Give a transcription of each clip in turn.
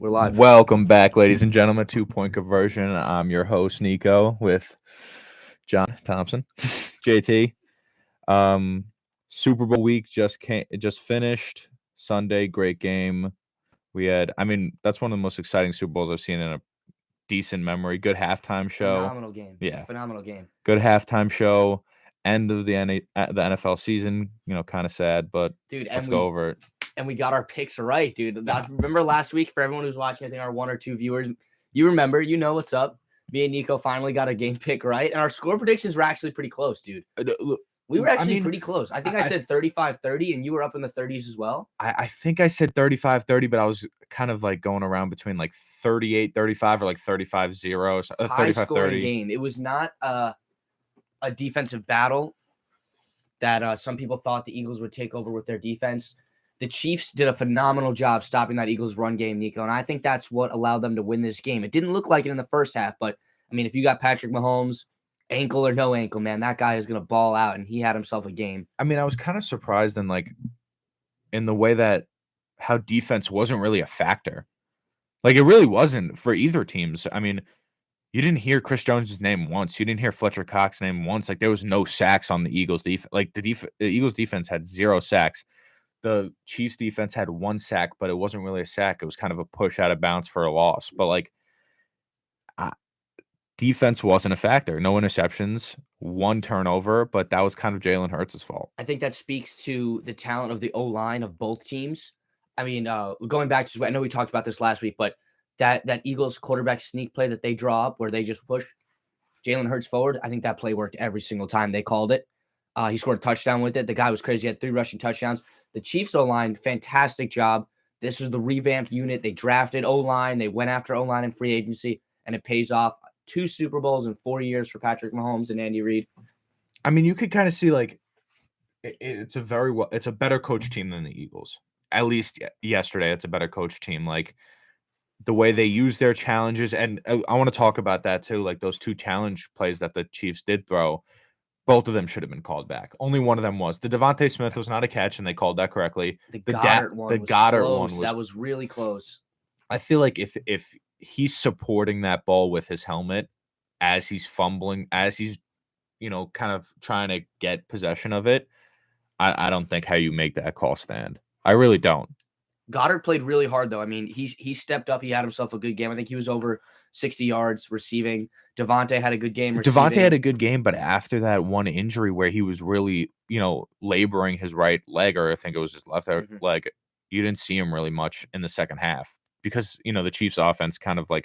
We're live. Welcome back, ladies and gentlemen. 2 Point Conversion. I'm your host, Nico, with John Thompson, JT. Um, Super Bowl week just finished. Sunday, great game. That's one of the most exciting Super Bowls I've seen in a decent memory. Good halftime show. Phenomenal game. Yeah, Phenomenal game. good halftime show. End of the NFL season. Kind of sad, but Dude, let's go over it. And we got our picks right, dude. I remember last week, for everyone who's watching, I think our one or two viewers, you remember, you know what's up. Me and Nico finally got a game pick right, and our score predictions were actually pretty close, dude. We were actually pretty close. I think I said 35-30, and you were up in the 30s as well. I think I said 35-30, but I was kind of like going around between like 38-35 or like 35-0, High scoring 35-30. game. It was not a defensive battle that some people thought the Eagles would take over with their defense. The Chiefs did a phenomenal job stopping that Eagles run game, Nico, and I think that's what allowed them to win this game. It didn't look like it in the first half, but, I mean, if you got Patrick Mahomes, ankle or no ankle, man, that guy is going to ball out, and he had himself a game. I mean, I was kind of surprised in the way that how defense wasn't really a factor. Like, it really wasn't for either teams. I mean, you didn't hear Chris Jones' name once. You didn't hear Fletcher Cox's name once. Like, there was no sacks on the Eagles' defense. Like, the Eagles' defense had 0 sacks. The Chiefs defense had 1 sack, but it wasn't really a sack. It was kind of a push out of bounds for a loss. But defense wasn't a factor. No interceptions, 1 turnover, but that was kind of Jalen Hurts' fault. I think that speaks to the talent of the O-line of both teams. I mean, going back to, I know we talked about this last week, but that Eagles quarterback sneak play that they draw up where they just push Jalen Hurts forward, I think that play worked every single time they called it. He scored a touchdown with it. The guy was crazy. He had 3 rushing touchdowns. The Chiefs O-line, fantastic job. This was the revamped unit. They drafted O-line. They went after O-line in free agency, and it pays off. 2 Super Bowls in 4 years for Patrick Mahomes and Andy Reid. I mean, you could kind of see it's a better coach team than the Eagles. At least yesterday, it's a better coach team. Like the way they use their challenges, and I want to talk about that too. Like those 2 challenge plays that the Chiefs did throw. Both of them should have been called back. Only one of them was. The Devontae Smith was not a catch, and they called that correctly. The Goddard one was that was really close. I feel like if he's supporting that ball with his helmet as he's fumbling, as he's, kind of trying to get possession of it, I don't think how you make that call stand. I really don't. Goddard played really hard, though. I mean, he stepped up. He had himself a good game. I think he was over 60 yards receiving. Devontae had a good game receiving. Devontae had a good game, but after that one injury where he was really, laboring his right leg, or I think it was his left leg, you didn't see him really much in the second half because, the Chiefs offense kind of ran.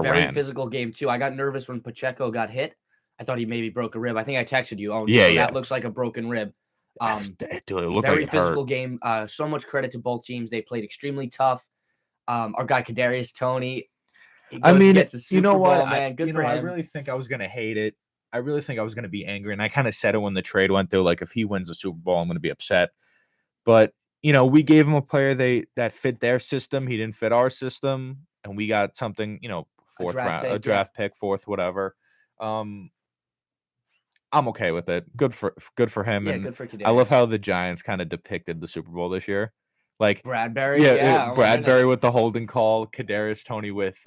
Very physical game, too. I got nervous when Pacheco got hit. I thought he maybe broke a rib. I think I texted you. Oh, yeah, that looks like a broken rib. Dude, it looked very like physical game. So much credit to both teams. They played extremely tough. Our guy Kadarius Toney. Gets a Super Bowl, man. Good for him. I really think I was gonna hate it. I really think I was gonna be angry, and I kind of said it when the trade went through. Like, if he wins the Super Bowl, I'm gonna be upset. But we gave him a player that fit their system. He didn't fit our system, and we got something. Fourth round, a draft pick, fourth, whatever. I'm okay with it. Good for him. Yeah, and good for Kadarius. I love how the Giants kind of depicted the Super Bowl this year. Like Bradbury, Bradbury with the holding call, Kadarius Toney with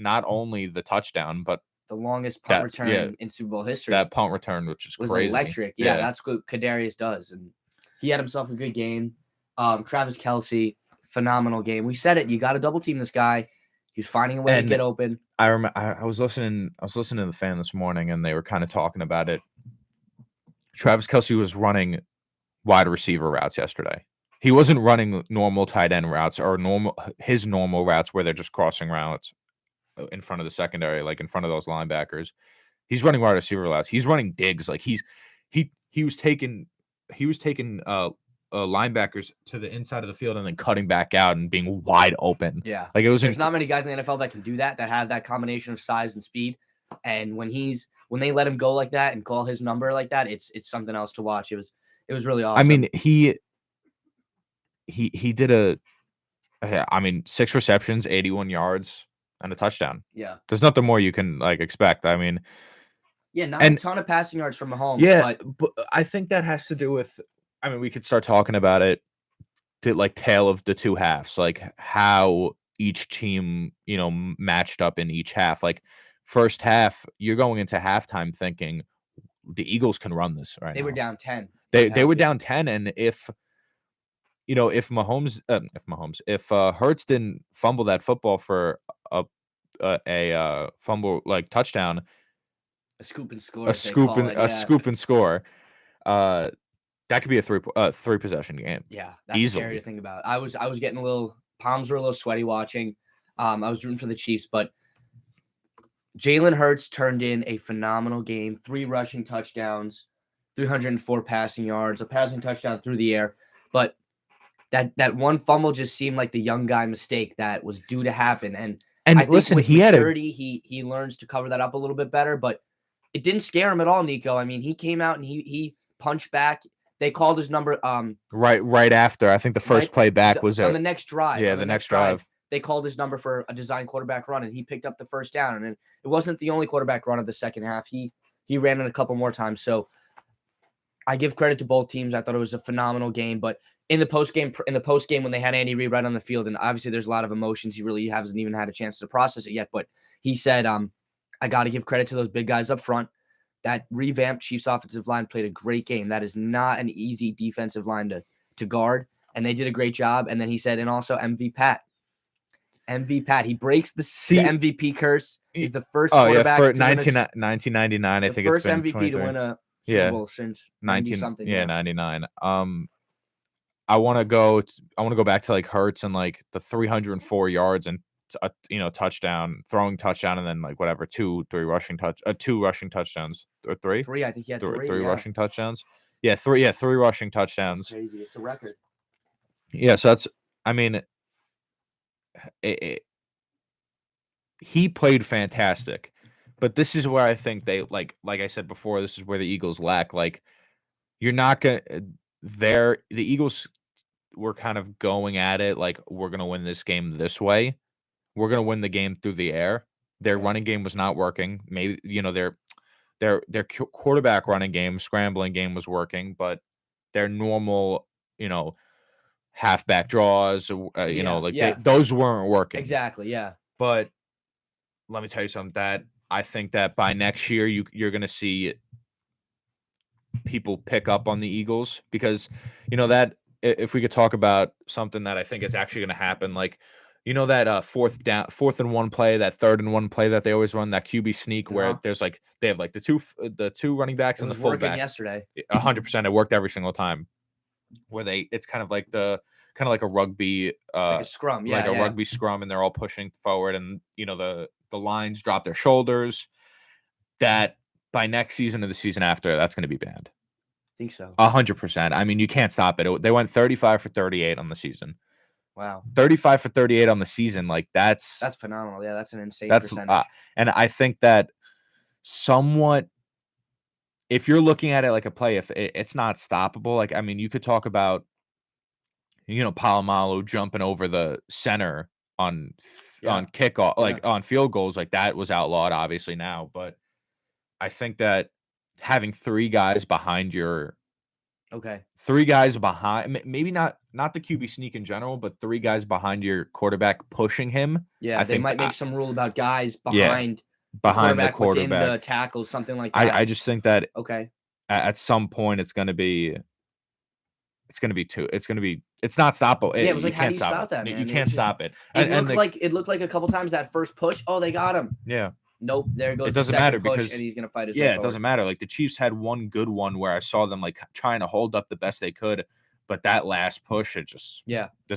not only the touchdown, but the longest punt return in Super Bowl history. That punt return, which is was crazy. Electric. Yeah, that's what Kadarius does, and he had himself a good game. Travis Kelce, phenomenal game. We said it. You got to double team this guy. He was finding a way to get open. I remember I was listening to the Fan this morning, and they were kind of talking about it. Travis Kelce was running wide receiver routes yesterday. He wasn't running normal tight end routes or his normal routes where they're just crossing routes in front of the secondary, like in front of those linebackers. He's running wide receiver routes. He's running digs. Like he was taking linebackers to the inside of the field and then cutting back out and being wide open. Yeah, like it was. There's not many guys in the NFL that can do that have that combination of size and speed. And when they let him go like that and call his number like that, it's something else to watch. It was really awesome. I mean, he did 6 receptions, 81 yards, and a touchdown. Yeah, there's nothing more you can expect. I mean, yeah, not a ton of passing yards from Mahomes. Yeah, but I think that has to do with. I mean, we could start talking about it. tale of the two halves, like how each team, matched up in each half. Like first half, you're going into halftime thinking the Eagles can run this right They were now. down 10. They were down 10, and if if Hurts didn't fumble that football for a fumble like touchdown, A scoop and score, a as they call it. Yeah. scoop and score, uh, that could be a three possession game Yeah, that's scary easily. to think about. I was getting a little palms were a little sweaty watching. I was rooting for the Chiefs, but Jalen Hurts turned in a phenomenal game. 3 rushing touchdowns, 304 passing yards, a passing touchdown through the air. But that one fumble just seemed like the young guy mistake that was due to happen. And And I think listen, with he had a maturity, he learns to cover that up a little bit better. But it didn't scare him at all, Nico. I mean, he came out and he punched back. They called his number right after. I think the first right play back was on the next drive. yeah, On the next drive. they called his number for a design quarterback run, and he picked up the first down. And it wasn't the only quarterback run of the second half. He ran it a couple more times. So I give credit to both teams. I thought it was a phenomenal game. But in the post game when they had Andy Reid right on the field, and obviously there's a lot of emotions. He really hasn't even had a chance to process it yet. But he said, I got to give credit to those big guys up front. That revamped Chiefs offensive line played a great game. That is not an easy defensive line to guard, and they did a great job. And then he said, and also MV Pat. He breaks the MVP curse. He's the first quarterback for to win 1999. I think it's first been MVP 23. to win a Super Bowl since 90-something. 99. I want to go back to like Hurts and like the 304 yards and touchdown, throwing touchdown, and then like whatever two rushing touchdowns or three. Three, I think he had three yeah. rushing touchdowns. Yeah, three rushing That's touchdowns. crazy. It's a record. Yeah, so that's I mean he played fantastic. But this is where I think they like I said before, this is where the Eagles lack. Like you're not gonna the Eagles were kind of going at it like we're gonna win this game this way. We're gonna win the game through the air. Their running game was not working. Maybe their quarterback running game, scrambling game was working, but their normal, halfback draws, those weren't working. Exactly, yeah. But let me tell you something that I think that by next year you're going to see people pick up on the Eagles because that if we could talk about something that I think is actually going to happen, like that fourth and one play, that third and one play that they always run, that QB sneak where there's like they have like the two running backs and the fullback. Yesterday, 100%, it worked every single time. Where it's kind of like a rugby, like a scrum, rugby scrum, and they're all pushing forward, and the lines drop their shoulders. That by next season or the season after, that's going to be banned. I think so. 100%. I mean, you can't stop it. They went 35 for 38 on the season. Wow. 35 for 38 on the season. Like that's phenomenal. Yeah, that's an insane percentage. And I think that somewhat, if you're looking at it like a play, if it's not stoppable, like, I mean, you could talk about, Palomalu jumping over the center on kickoff, like on field goals, like that was outlawed obviously now. But I think that having three guys behind maybe not the QB sneak in general, but three guys behind your quarterback pushing him. Yeah, they might make some rule about guys behind the quarterback within the tackles, something like that. I just think that at some point it's not stoppable. Yeah, it was like, how do you stop that, man? You can't stop it. It looked like a couple times that first push. Oh, they got him. Yeah. Nope, there goes. It doesn't matter because and he's gonna fight his way it forward. Doesn't matter. Like the Chiefs had one good one where I saw them like trying to hold up the best they could, but that last push, there's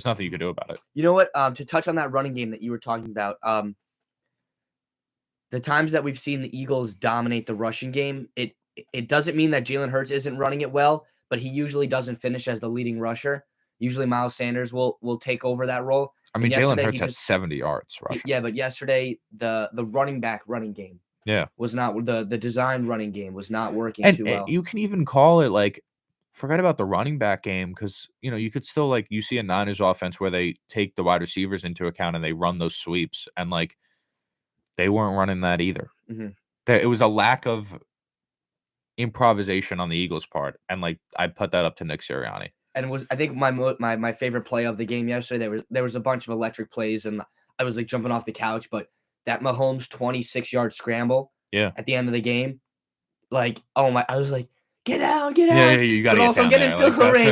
nothing you could do about it. You know what? To touch on that running game that you were talking about, the times that we've seen the Eagles dominate the rushing game, it doesn't mean that Jalen Hurts isn't running it well, but he usually doesn't finish as the leading rusher. Usually Miles Sanders will take over that role. I mean, Jalen Hurts had 70 yards rushing. Yeah, but yesterday the running back running game was not the design running game was not working too well. You can even call it like forget about the running back game because you could still like you see a Niners offense where they take the wide receivers into account and they run those sweeps and like they weren't running that either. Mm-hmm. It was a lack of improvisation on the Eagles' part, and like I put that up to Nick Sirianni. and was I think my favorite play of the game yesterday. There was a bunch of electric plays, and I was like jumping off the couch. But that Mahomes 26-yard scramble, Yeah. at the end of the game, like, oh my, I was like, get down, get Yeah, out. yeah, you gotta But get also I'm down getting there. Like, field that's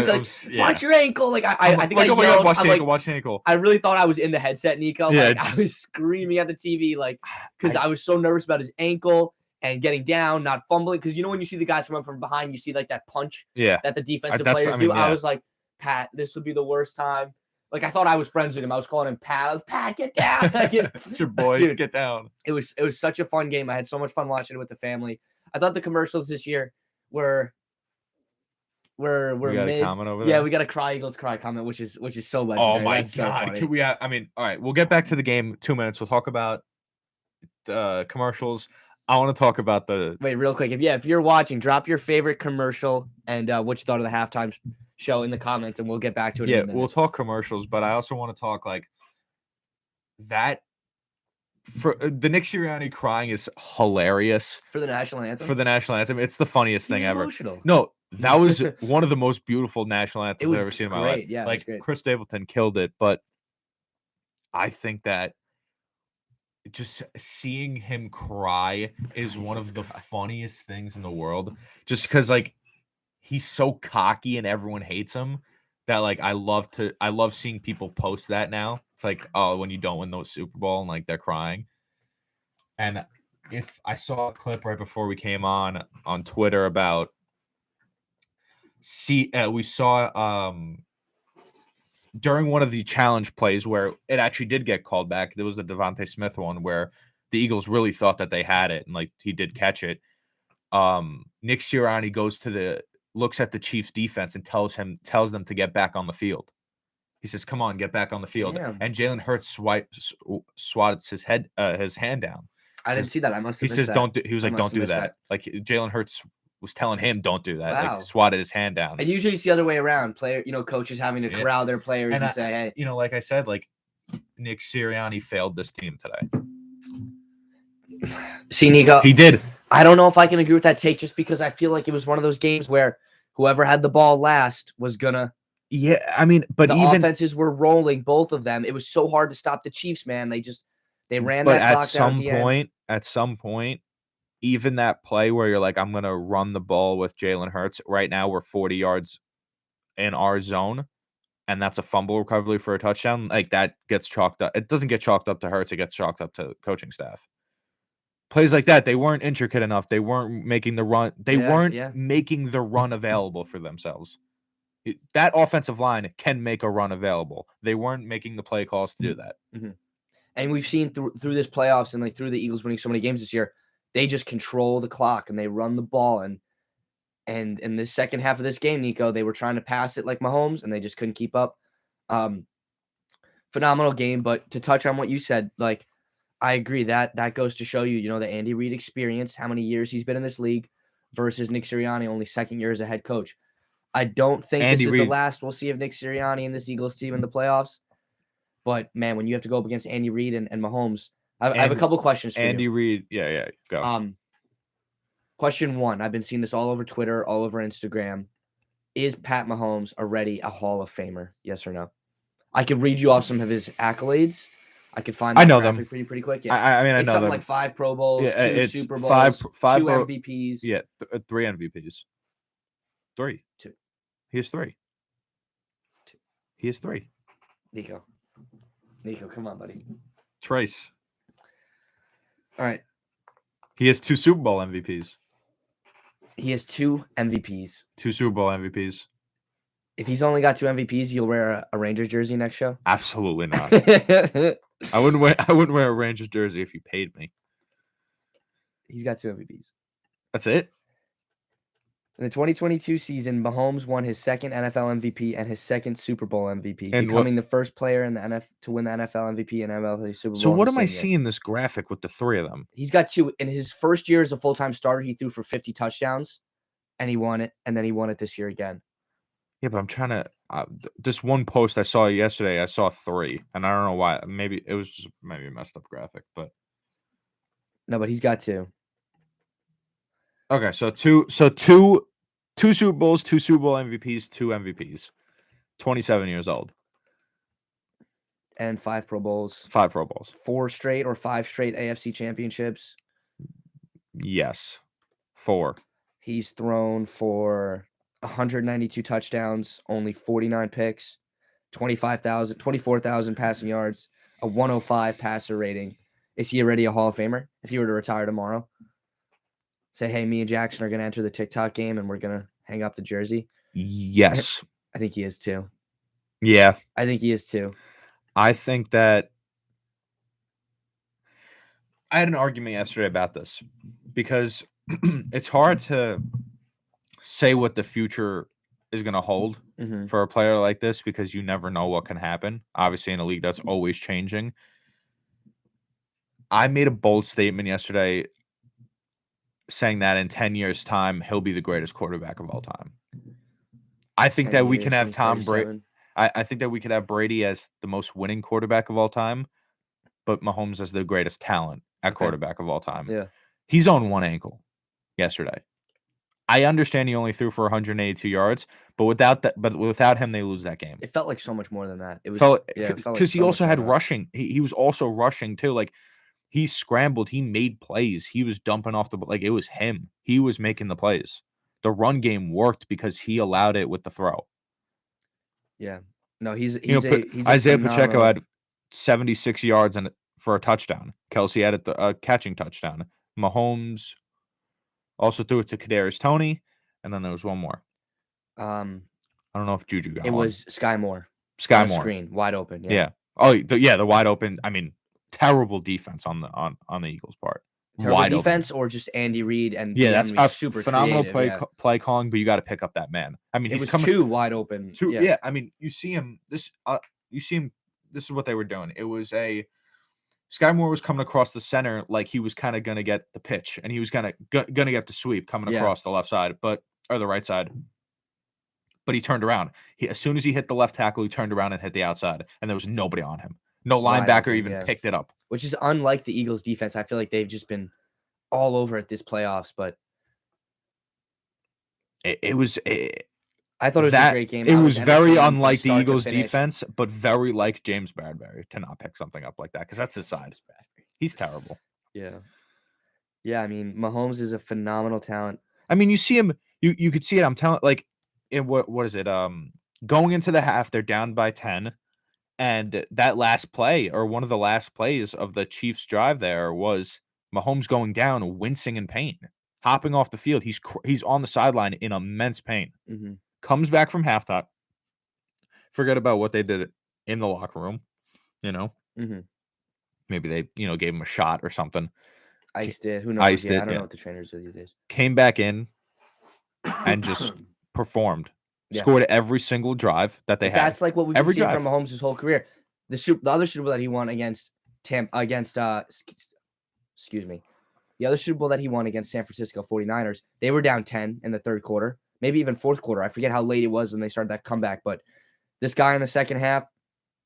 range. it. Like, watch your ankle. Like I think like, I oh my yelled. God, watch I'm the like, ankle, watch the ankle. I really thought I was in the headset, Nico. Yeah, Like I was screaming at the TV, like, because I was so nervous about his ankle and getting down, not fumbling. Because you know when you see the guys come up from behind, you see like that punch Yeah. that the defensive That's- players I mean, do. I yeah. was like, Pat, this would be the worst time. Like I thought I was friends with him. I was calling him Pat. I was, Pat, get down. Like, It's your boy. Dude. Get down. it was such a fun game. I had so much fun watching it with the family. I thought the commercials this year were We got mid. a comment over there. Yeah, we got a Cry Eagles Cry comment, which is so legendary. Oh my That's so God! funny. Can we? I mean, all right. We'll get back to the game. 2 minutes. We'll talk about the commercials. I want to talk about the. Wait, real quick. If you're watching, drop your favorite commercial and what you thought of the halftime show in the comments, and we'll get back to it. Yeah, in a minute. we'll talk commercials, but I also want to talk like that. For the Nick Sirianni crying is hilarious for the national anthem. for the national anthem. It's the funniest He thing was ever. emotional. No, that was one of the most beautiful national anthems was I've ever seen in my life. great, yeah, it was like great. Chris Stapleton killed it, but I think that just seeing him cry is one of the funniest things in the world. Just because like he's so cocky and everyone hates him that like I love seeing people post that now. It's like, oh, when you don't win the Super Bowl and like they're crying. And if I saw a clip right before we came on Twitter about we saw during one of the challenge plays where it actually did get called back. There was the Devontae Smith one where the Eagles really thought that they had it and like he did catch it. Nick Sirianni looks at the Chiefs defense and tells them to get back on the field. He says, "Come on, get back on the field." Damn. And Jalen Hurts swats his hand down. I didn't see that. I must have He says, missed "Don't that. do." He was I like, must "Don't have do missed that." Like Jalen Hurts was telling him, "Don't do that." Wow. Like swatted his hand down. And usually it's the other way around. Coaches having to corral their players and say, "Hey, you know, like I said, like Nick Sirianni failed this team today. See, Nico, He did. I don't know if I can agree with that take just because I feel like it was one of those games where whoever had the ball last was gonna. Yeah, I mean, but the even offenses were rolling, both of them. It was so hard to stop the Chiefs, man. They ran but that clock down at some point, even that play where you're like, I'm gonna run the ball with Jalen Hurts. Right now, we're 40 yards in our zone, and that's a fumble recovery for a touchdown. Like that gets chalked up. It doesn't get chalked up to Hurts. It gets chalked up to coaching staff. Plays like that, they weren't intricate enough. They weren't making the run. They weren't making the run available for themselves. That offensive line can make a run available. They weren't making the play calls to do that. Mm-hmm. And we've seen through this playoffs and like through the Eagles winning so many games this year, they just control the clock and they run the ball. And in the second half of this game, Nico, they were trying to pass it like Mahomes and they just couldn't keep up. Phenomenal game. But to touch on what you said, like I agree that goes to show you, the Andy Reid experience, how many years he's been in this league versus Nick Sirianni, only second year as a head coach. I don't think this is the last we'll see of Nick Sirianni and this Eagles team in the playoffs. But, man, when you have to go up against Andy Reid and Mahomes, I have a couple questions for Andy you. Reid, yeah, go. Question one, I've been seeing this all over Twitter, all over Instagram. Is Pat Mahomes already a Hall of Famer? Yes or no? I could read you off some of his accolades. I could find that graphic for you pretty quick. Yeah. I mean, I know something like 5 Pro Bowls, 2 it's Super Bowls, five 2 MVPs. Yeah, 3 MVPs. 3. 2. He has 3. 2. He has 3. Nico, come on, buddy. Trace. All right. He has 2 Super Bowl MVPs. He has 2 MVPs. 2 Super Bowl MVPs. If he's only got 2 MVPs, you'll wear a Rangers jersey next show? Absolutely not. I wouldn't wear a Rangers jersey if you paid me. He's got 2 MVPs. That's it? In the 2022 season, Mahomes won his second NFL MVP and his second Super Bowl MVP, and becoming the first player in the NFL to win the NFL MVP and MLB Super Bowl. So what am I seeing this graphic with the 3 of them? He's got 2. In his first year as a full-time starter, he threw for 50 touchdowns, and he won it, and then he won it this year again. Yeah, but I'm trying to this one post I saw yesterday, I saw 3, and I don't know why. Maybe it was just maybe a messed up graphic, but no, but he's got 2. Okay, so two Super Bowls, 2 Super Bowl MVPs, 2 MVPs. 27 years old. And 5 Pro Bowls. 5 Pro Bowls. 4 straight or 5 straight AFC championships. Yes. 4. He's thrown for 192 touchdowns, only 49 picks, 24,000 passing yards, a 105 passer rating. Is he already a Hall of Famer? If he were to retire tomorrow, say, hey, me and Jackson are going to enter the TikTok game and we're going to hang up the jersey. Yes. I think he is too. Yeah. I think he is too. I think that I had an argument yesterday about this because it's hard to say what the future is going to hold for a player like this because you never know what can happen. Obviously, in a league that's always changing. I made a bold statement yesterday saying that in 10 years' time, he'll be the greatest quarterback of all time. I think that we can have Tom Brady. I think that we could have Brady as the most winning quarterback of all time, but Mahomes as the greatest talent at quarterback of all time. Yeah. He's on one ankle yesterday. I understand he only threw for 182 yards, but without him, they lose that game. It felt like so much more than that. It was because he also had rushing. He was also rushing too. Like he scrambled, he made plays. He was dumping off it was him. He was making the plays. The run game worked because he allowed it with the throw. Yeah. No, he's Isaiah Pacheco had 76 yards for a touchdown. Kelsey had a catching touchdown. Mahomes also threw it to Kadarius Toney, and then there was one more. I don't know if Juju got it. It one. was Sky Moore. Sky Moore. Screen wide open. Yeah. Yeah. Oh, the wide open. I mean, terrible defense on the Eagles' part. Terrible wide defense open. Or just Andy Reid and that's a super phenomenal creative, play calling, but you got to pick up that man. I mean, it he's was coming 2 wide open. Yeah. I mean, you see him. This is what they were doing. It was Sky Moore was coming across the center like he was kind of gonna get the pitch, and he was gonna get the sweep coming across the left side, or the right side. But he turned around. As soon as he hit the left tackle, he turned around and hit the outside, and there was nobody on him. No linebacker even picked it up. Which is unlike the Eagles' defense. I feel like they've just been all over at this playoffs, but it was. I thought it was a great game. It was very unlike the Eagles' defense, but very like James Bradbury to not pick something up like that because that's his side. He's terrible. Yeah. Yeah, I mean, Mahomes is a phenomenal talent. I mean, you see him. You could see it. I'm telling, like, in what is it? Going into the half, they're down by 10, and that last play or one of the last plays of the Chiefs' drive there was Mahomes going down, wincing in pain, hopping off the field. He's on the sideline in immense pain. Mm-hmm. Comes back from halftime. Forget about what they did in the locker room. Mm-hmm. Maybe they gave him a shot or something. Iced it. Who knows? I don't know what the trainers do these days. Came back in and just performed. Yeah. Scored every single drive that they had. That's like what we've been seeing from Mahomes his whole career. The other Super Bowl that he won against the other Super Bowl that he won against San Francisco 49ers, they were down 10 in the third quarter, maybe even fourth quarter. I forget how late it was when they started that comeback, but this guy in the second half,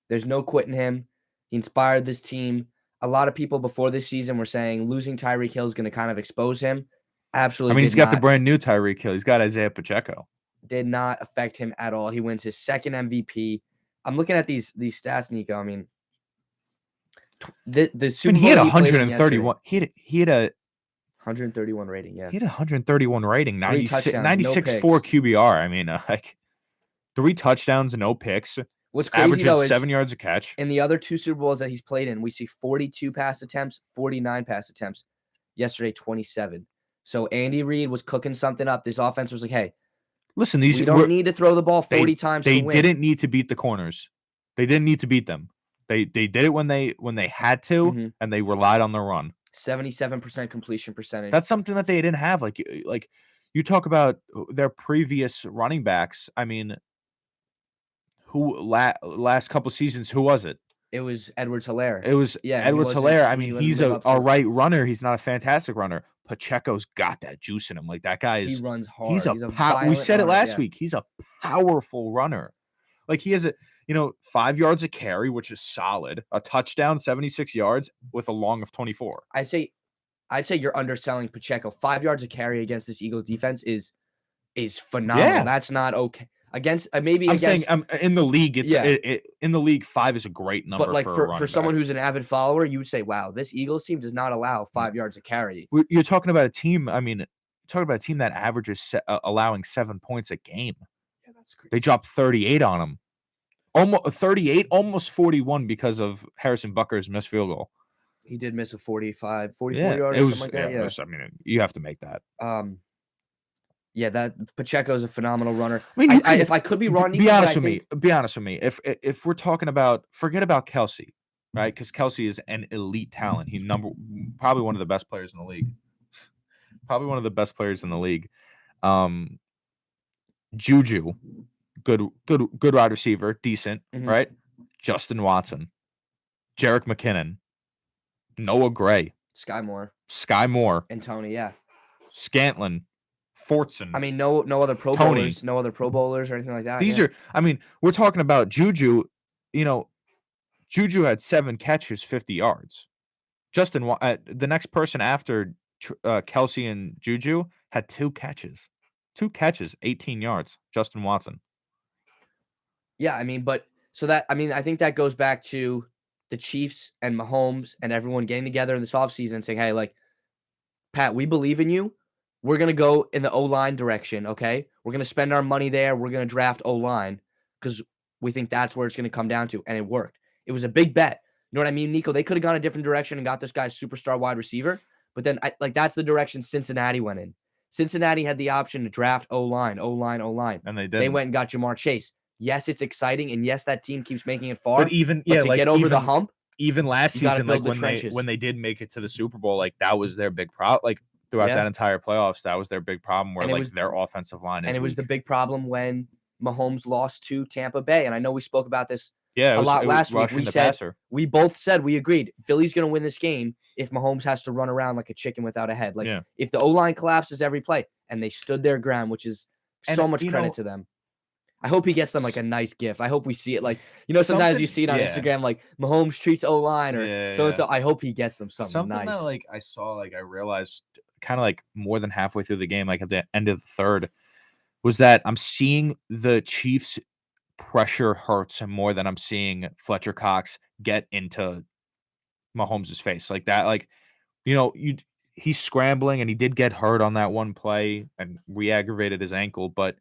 there's no quitting him. He inspired this team. A lot of people before this season were saying losing Tyreek Hill is going to kind of expose him. Absolutely. I mean, he's got the brand new Tyreek Hill. He's got Isaiah Pacheco. Did not affect him at all. He wins his second MVP. I'm looking at these stats, Nico. I mean, the Super Bowl he had 131. He had a 131 rating. Yeah, he had 131 rating. 96 no 4 QBR. I mean, like 3 touchdowns and no picks. What's crazy though is 7 yards a catch. In the other 2 Super Bowls that he's played in, we see 42 pass attempts, 49 pass attempts. Yesterday, 27. So Andy Reid was cooking something up. This offense was like, hey, listen, we don't need to throw the ball 40 times. They didn't need to beat the corners. They didn't need to beat them. They did it when they had to, and they relied on the run. 77% completion percentage. That's something that they didn't have. Like you talk about their previous running backs. I mean, who last couple seasons? Who was it? It was Edwards-Helaire. It was Edwards-Helaire. I mean, he's a right runner. He's not a fantastic runner. Pacheco's got that juice in him. Like that guy is. He runs hard. He's a we said it last week. He's a powerful runner. Like he has 5 yards a carry, which is solid. A touchdown, 76 yards with a long of 24. I'd say you're underselling Pacheco. 5 yards a carry against this Eagles defense is phenomenal. Yeah. That's not okay. against maybe I'm against. saying in the league, Yeah. in the league 5 is a great number But like for a running for someone back. who's an avid follower, you would say, wow, this Eagles team does not allow 5 yards of carry. You're talking about a team. I mean, talking about a team that averages allowing 7 points a game. Yeah, that's great. They dropped 38 on them. Almost 38, almost 41 because of Harrison Butker's missed field goal. He did miss a 44 Yeah, yard it or was. something like that. It was, I mean, you have to make that. Yeah, that Pacheco's a phenomenal runner. I mean, if I could be wrong, be Nico, but honest I with me. think Be honest with me. If we're talking about, forget about Kelsey, right? Because Kelsey is an elite talent. He's probably one of the best players in the league. Probably one of the best players in the league. Juju, good wide receiver, decent, Mhm. right? Justin Watson, Jerick McKinnon, Noah Gray, Sky Moore, and Tony, yeah. Scantlin, Fortson. I mean, no other Pro Tony. Bowlers, no other Pro Bowlers or anything like that. These yeah. are, I mean, we're talking about Juju. You know, Juju had 7 catches, 50 yards. Justin, the next person after Kelsey and Juju had 2 catches. 2 catches, 18 yards. Justin Watson. Yeah, I mean, but so that I think that goes back to the Chiefs and Mahomes and everyone getting together in this offseason and saying, hey, like, Pat, we believe in you. We're going to go in the O-line direction, okay? We're going to spend our money there. We're going to draft O-line because we think that's where it's going to come down to, and it worked. It was a big bet. You know what I mean, Nico? They could have gone a different direction and got this guy superstar wide receiver, but then that's the direction Cincinnati went in. Cincinnati had the option to draft O-line, And they did. They went and got Jamar Chase. Yes, it's exciting, and yes, that team keeps making it far. But even to get over the hump, even last season, like trenches. when they did make it to the Super Bowl, like that was their big problem. Like throughout that entire playoffs, that was their big problem. Where like their offensive line is, and it was weak. the big problem when Mahomes lost to Tampa Bay. And I know we spoke about this a lot last week. We both said we agreed Philly's going to win this game if Mahomes has to run around like a chicken without a head. Like if the O-line collapses every play, and they stood their ground, which is so much credit to them. I hope he gets them like a nice gift. I hope we see it like, sometimes you see it on Instagram, like Mahomes treats O-line or so. I hope he gets them something nice. That like I saw, like I realized kind of like more than halfway through the game, like at the end of the third, was that I'm seeing the Chiefs pressure Hurts and more than I'm seeing Fletcher Cox get into Mahomes' face like that. Like, he's scrambling and he did get hurt on that one play and re-aggravated his ankle, but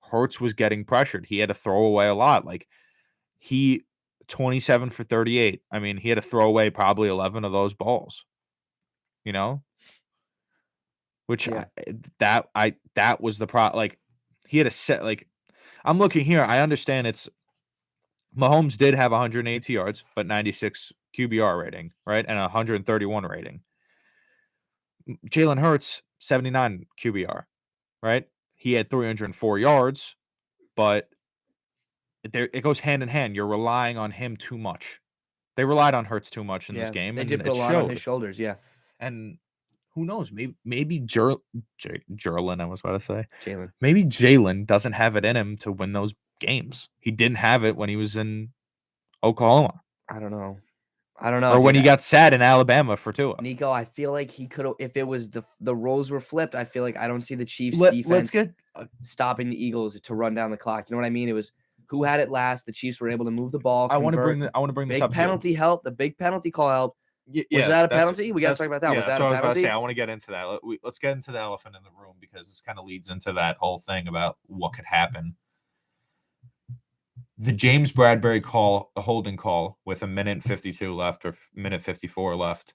Hurts was getting pressured. He had to throw away a lot. Like 27 for 38. I mean, he had to throw away probably 11 of those balls, which that was the problem. Like he had a set, like I'm looking here. I understand Mahomes did have 180 yards, but 96 QBR rating, right? And 131 rating. Jalen Hurts, 79 QBR, right? He had 304 yards, but it goes hand in hand. You're relying on him too much. They relied on Hurts too much in this game. They did put a lot on his shoulders, And who knows? Maybe Jalen, I was about to say. Jalen. Maybe Jalen doesn't have it in him to win those games. He didn't have it when he was in Oklahoma. I don't know. Or when he got sad in Alabama for Tua. Nico, I feel like he could have, if it was the roles were flipped, I feel like I don't see the Chiefs defense stopping the Eagles to run down the clock. You know what I mean? It was who had it last. The Chiefs were able to move the ball. I want to bring this up. Big penalty help. The big penalty call help. Was that a penalty? We got to talk about that. Was that a penalty? I was about to say, I want to get into that. Let's get into the elephant in the room because this kind of leads into that whole thing about what could happen. The James Bradbury call, a holding call with 1:52 left or 1:54 left.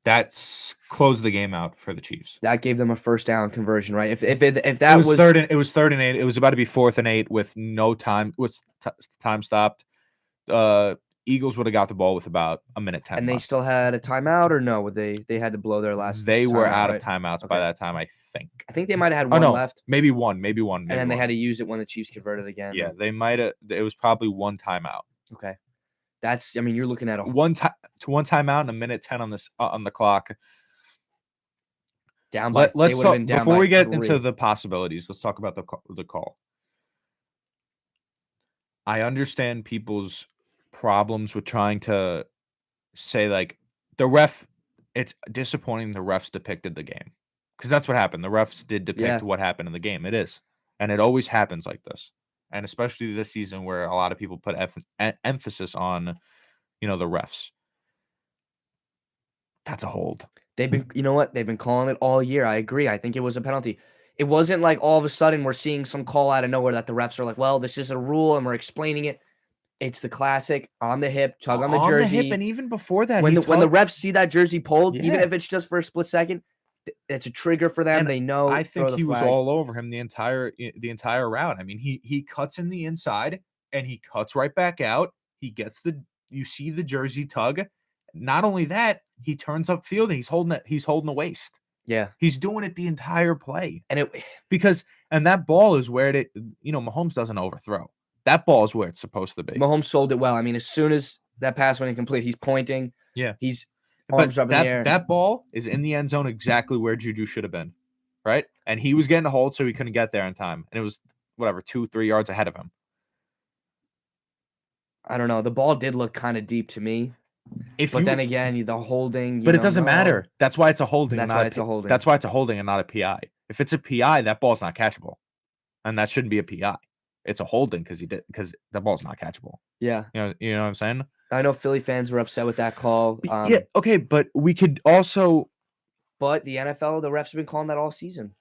That's closed the game out for the Chiefs. That gave them a first down conversion, right? If that was third and 8. It was about to be 4th and 8 with no time. With time stopped. Eagles would have got the ball with about 1:10. And they still had a timeout, or no? They had to blow their last. They were out of timeouts by that time, I think. I think they might have had one left. Maybe one. And then they had to use it when the Chiefs converted again. Yeah, they might have. It was probably one timeout. Okay, you're looking at one timeout and 1:10 on the clock. Down by. Let's talk before we get into the possibilities. Let's talk about the call. I understand people's problems with trying to say like the ref. It's disappointing the refs depicted the game because that's what happened. The refs did depict what happened in the game. It is, and it always happens like this. and especially this season where a lot of people put emphasis on, the refs. That's a hold. You know what? They've been calling it all year. I agree. I think it was a penalty. It wasn't like all of a sudden we're seeing some call out of nowhere that the refs are like, well, this is a rule and we're explaining it. It's the classic on the hip, tug on the On the jersey. hip, and even before that, when the tugged. refs see that jersey pulled, even Yeah. if it's just for a split second, it's a trigger for them. And they know. I throw think the he was flag. all over him the entire route. I mean, he cuts in the inside and he cuts right back out. He gets you see the jersey tug. Not only that, he turns upfield and he's holding the waist. Yeah. He's doing it the entire play. And that ball is where Mahomes doesn't overthrow. That ball is where it's supposed to be. Mahomes sold it well. I mean, as soon as that pass went incomplete, he's pointing. Yeah. He's arms up in the air. That ball is in the end zone exactly where Juju should have been. Right? And he was getting a hold, so he couldn't get there in time. And it was 2-3 yards ahead of him. I don't know. The ball did look kind of deep to me. Then again, the holding. But it doesn't matter. That's why it's a holding. That's why it's a holding. That's why it's a holding and not a PI. If it's a PI, that ball's not catchable, and that shouldn't be a PI. It's a holding because the ball's not catchable. Yeah. You know what I'm saying? I know Philly fans were upset with that call. Yeah. Okay, but we could also. But the NFL, the refs have been calling that all season.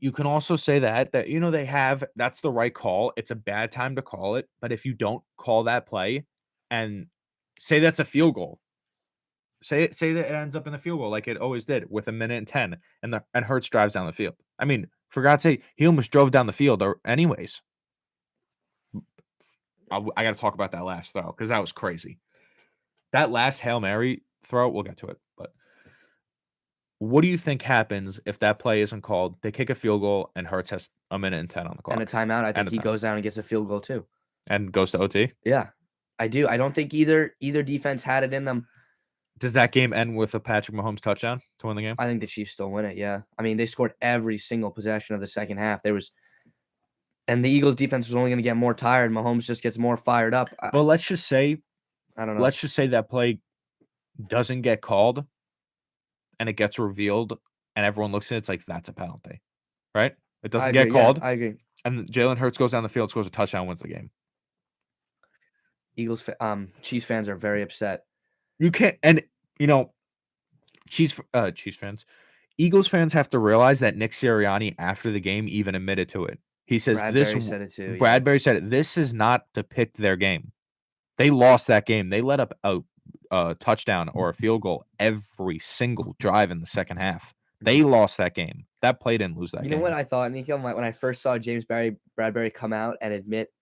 You can also say that that's the right call. It's a bad time to call it, but if you don't call that play, and say that's a field goal. Say that it ends up in the field goal like it always did with 1:10, and Hurts drives down the field. I mean, for God's sake, he almost drove down the field anyways. I got to talk about that last throw because that was crazy. That last Hail Mary throw, we'll get to it. But what do you think happens if that play isn't called? They kick a field goal and Hurts has 1:10 on the clock. And a timeout. I think he goes down and gets a field goal too. And goes to OT? Yeah, I do. I don't think either defense had it in them. Does that game end with a Patrick Mahomes touchdown to win the game? I think the Chiefs still win it, yeah. I mean, they scored every single possession of the second half. And the Eagles' defense was only going to get more tired. Mahomes just gets more fired up. Well, let's just say I don't know. Let's just say that play doesn't get called and it gets revealed and everyone looks at it, it's like, that's a penalty, right? It doesn't get called. Yeah, I agree. And Jalen Hurts goes down the field, scores a touchdown, wins the game. Chiefs fans are very upset. You can't, and Chiefs fans, Eagles fans have to realize that Nick Sirianni after the game even admitted to it. He says Bradbury said it too. Bradbury said it. This is not to pick their game. They lost that game. They let up a touchdown or a field goal every single drive in the second half. They lost that game. That play didn't lose that game. You know what I thought, Nico? When I first saw James Bradbury come out and admit